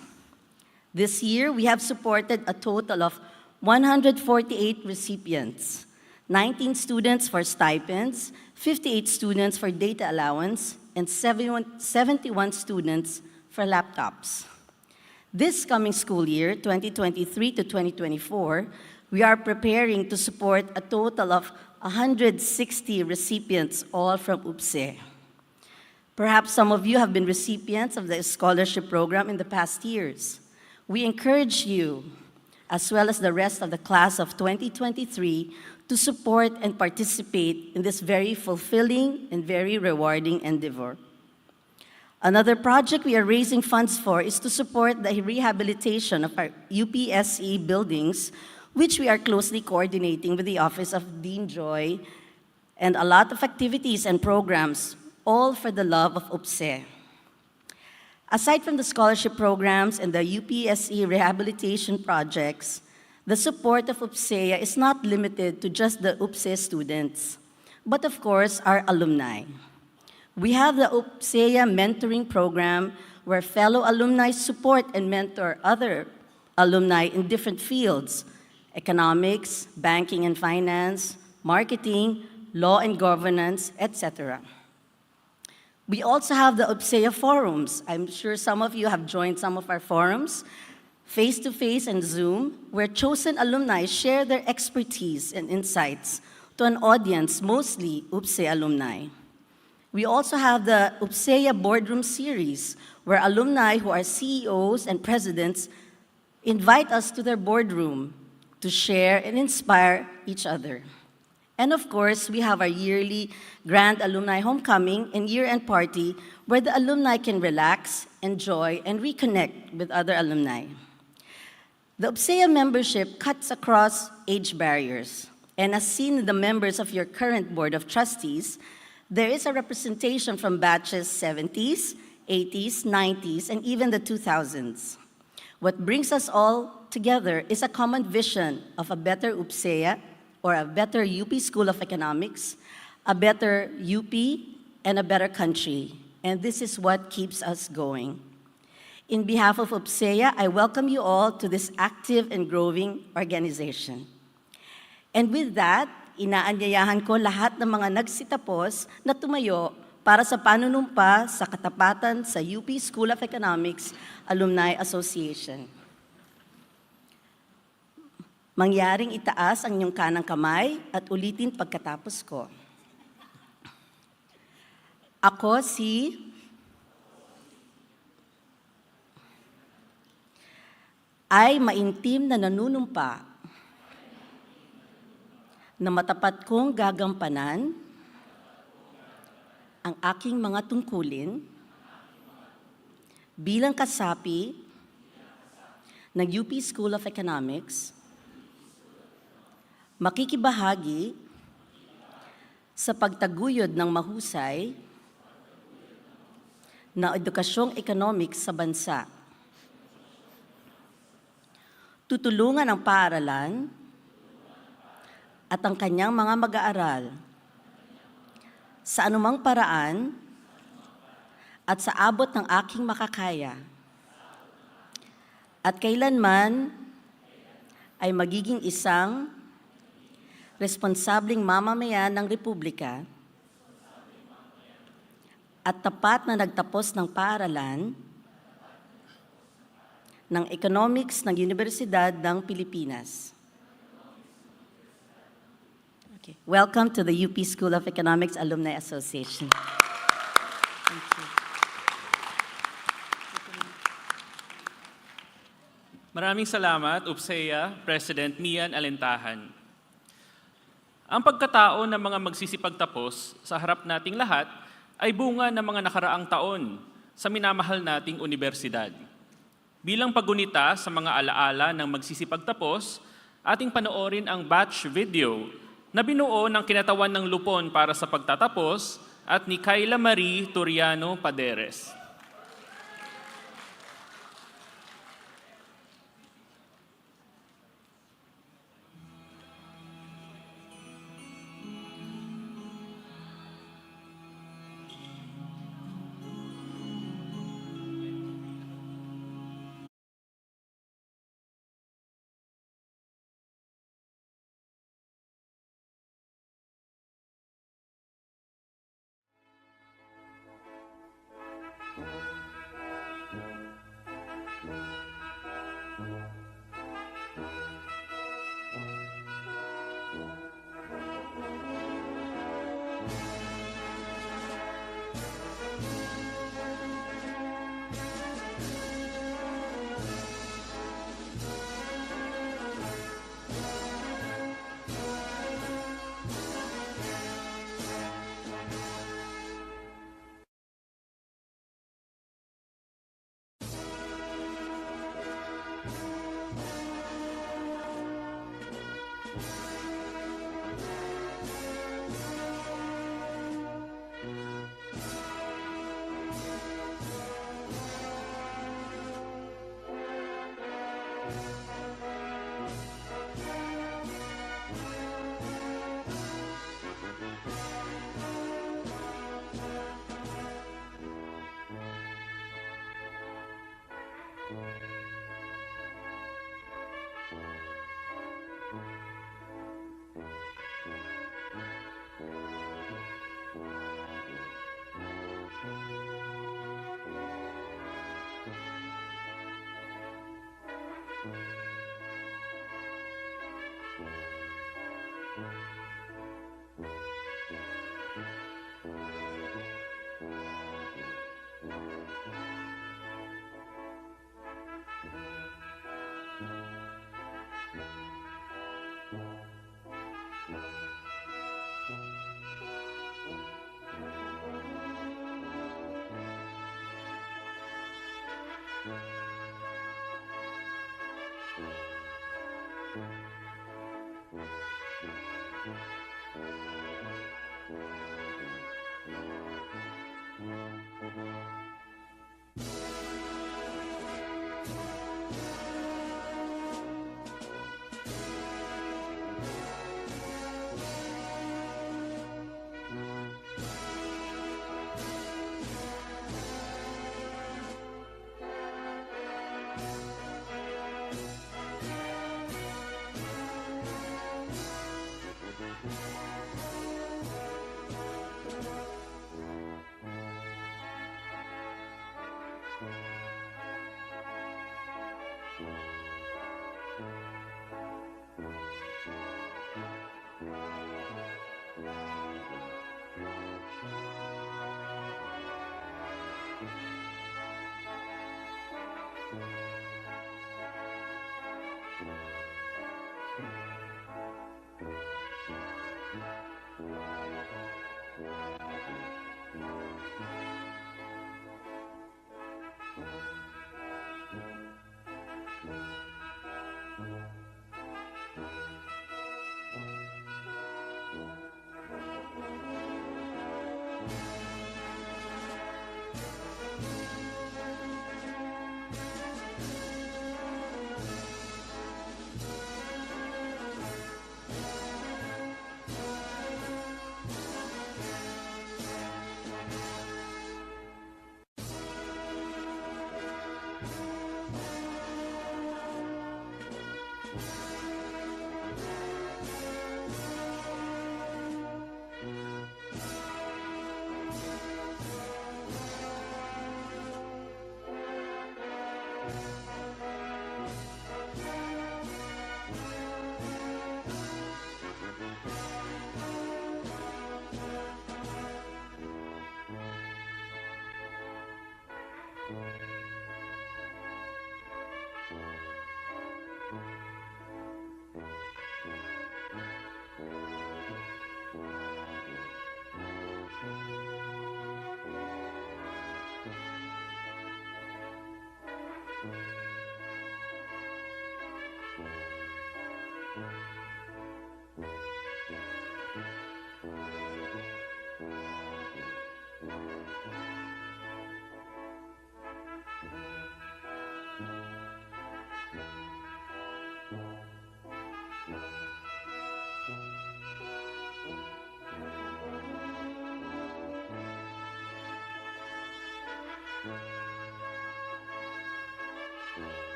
This year, we have supported a total of 148 recipients, 19 students for stipends, 58 students for data allowance, and 71 students for laptops. This coming school year, 2023 to 2024, we are preparing to support a total of 160 recipients, all from UPSE. Perhaps some of you have been recipients of the scholarship program in the past years. We encourage you, as well as the rest of the class of 2023, to support and participate in this very fulfilling and very rewarding endeavor. Another project we are raising funds for is to support the rehabilitation of our UPSE buildings, which we are closely coordinating with the Office of Dean Joy, and a lot of activities and programs, all for the love of UPSE. Aside from the scholarship programs and the UPSE rehabilitation projects, the support of UPSEA is not limited to just the UPSE students, but of course our alumni. We have the UPSEA mentoring program where fellow alumni support and mentor other alumni in different fields: economics, banking and finance, marketing, law and governance, etc. We also have the UPSEA forums. I'm sure some of you have joined some of our forums, face-to-face and Zoom, where chosen alumni share their expertise and insights to an audience, mostly UPSE alumni. We also have the UPSEA Boardroom Series, where alumni who are CEOs and presidents invite us to their boardroom to share and inspire each other. And of course, we have our yearly Grand Alumni Homecoming and year-end party, where the alumni can relax, enjoy, and reconnect with other alumni. The UPSEA membership cuts across age barriers, and as seen in the members of your current Board of Trustees, there is a representation from batches 70s, 80s, 90s, and even the 2000s. What brings us all together is a common vision of a better UPSEA, or a better UP School of Economics, a better UP, and a better country. And this is what keeps us going. In behalf of UPSEA, I welcome you all to this active and growing organization. And with that, inaanyayahan ko lahat ng mga nagsitapos na tumayo para sa panunumpa sa katapatan sa UP School of Economics Alumni Association. Mangyaring itaas ang inyong kanang kamay at ulitin pagkatapos ko. Ako si ay maintim na nanunumpa na matapat kong gagampanan ang aking mga tungkulin bilang kasapi ng UP School of Economics, makikibahagi sa pagtaguyod ng mahusay na edukasyong economics sa bansa. Tutulungan ang paaralan at ang kanyang mga mag-aaral sa anumang paraan at sa abot ng aking makakaya, at kailanman ay magiging isang responsableng mamamayan ng Republika at tapat na nagtapos ng paaralan ng Economics ng Universidad ng Pilipinas. Okay. Welcome to the UP School of Economics Alumni Association. Thank you. Maraming salamat, UPSEA President Mian Alentahan. Ang pagkatao ng mga magsisipagtapos sa harap nating lahat ay bunga ng mga nakaraang taon sa minamahal nating universidad. Bilang paggunita sa mga alaala ng magsisipagtapos, ating panoorin ang batch video na binuo ng Kinatawan ng Lupon para sa Pagtatapos at ni Kayla Marie Turiano Paderes.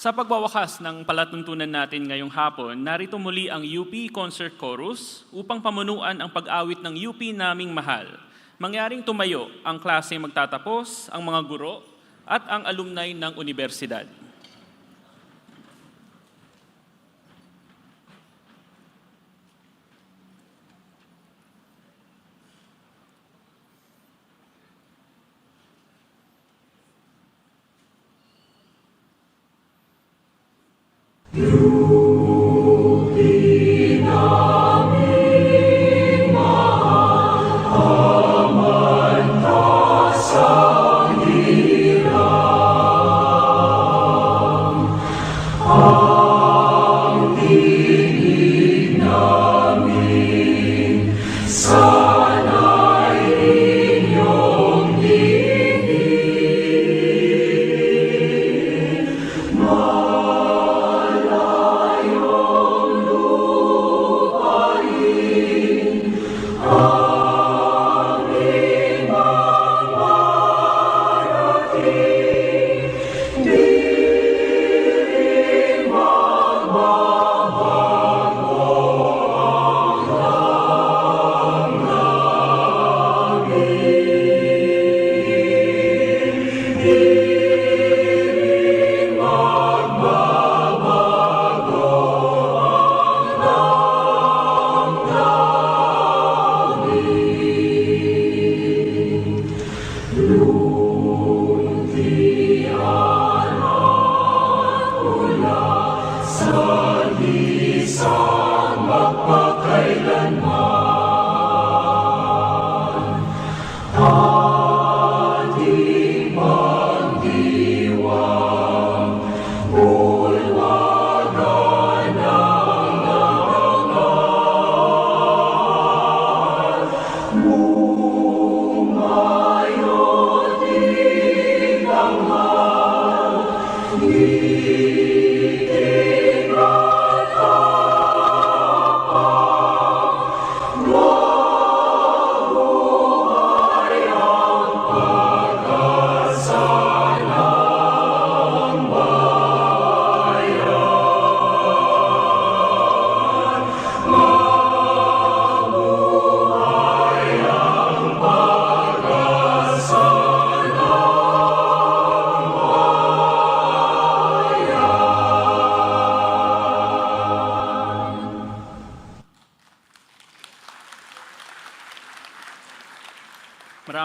Sa pagwawakas ng palatuntunan natin ngayong hapon, narito muli ang UP Concert Chorus upang pamunuan ang pag-awit ng UP naming mahal. Mangyaring tumayo ang klase magtatapos, ang mga guro at ang alumni ng universidad.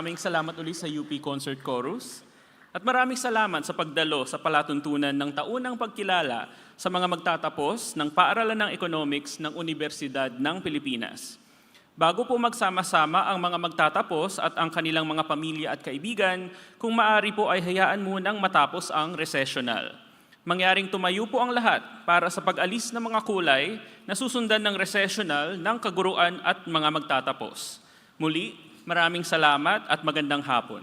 Maraming salamat ulit sa UP Concert Chorus. At maraming salamat sa pagdalo sa palatuntunan ng taunang pagkilala sa mga magtatapos ng Paaralan ng Economics ng Universidad ng Pilipinas. Bago po magsama-sama ang mga magtatapos at ang kanilang mga pamilya at kaibigan, kung maaari po ay hayaan munang matapos ang recessional. Mangyaring tumayo po ang lahat para sa pag-alis ng mga kulay na susundan ng recessional ng kaguruan at mga magtatapos. Muli, maraming salamat at magandang hapon.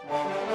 you.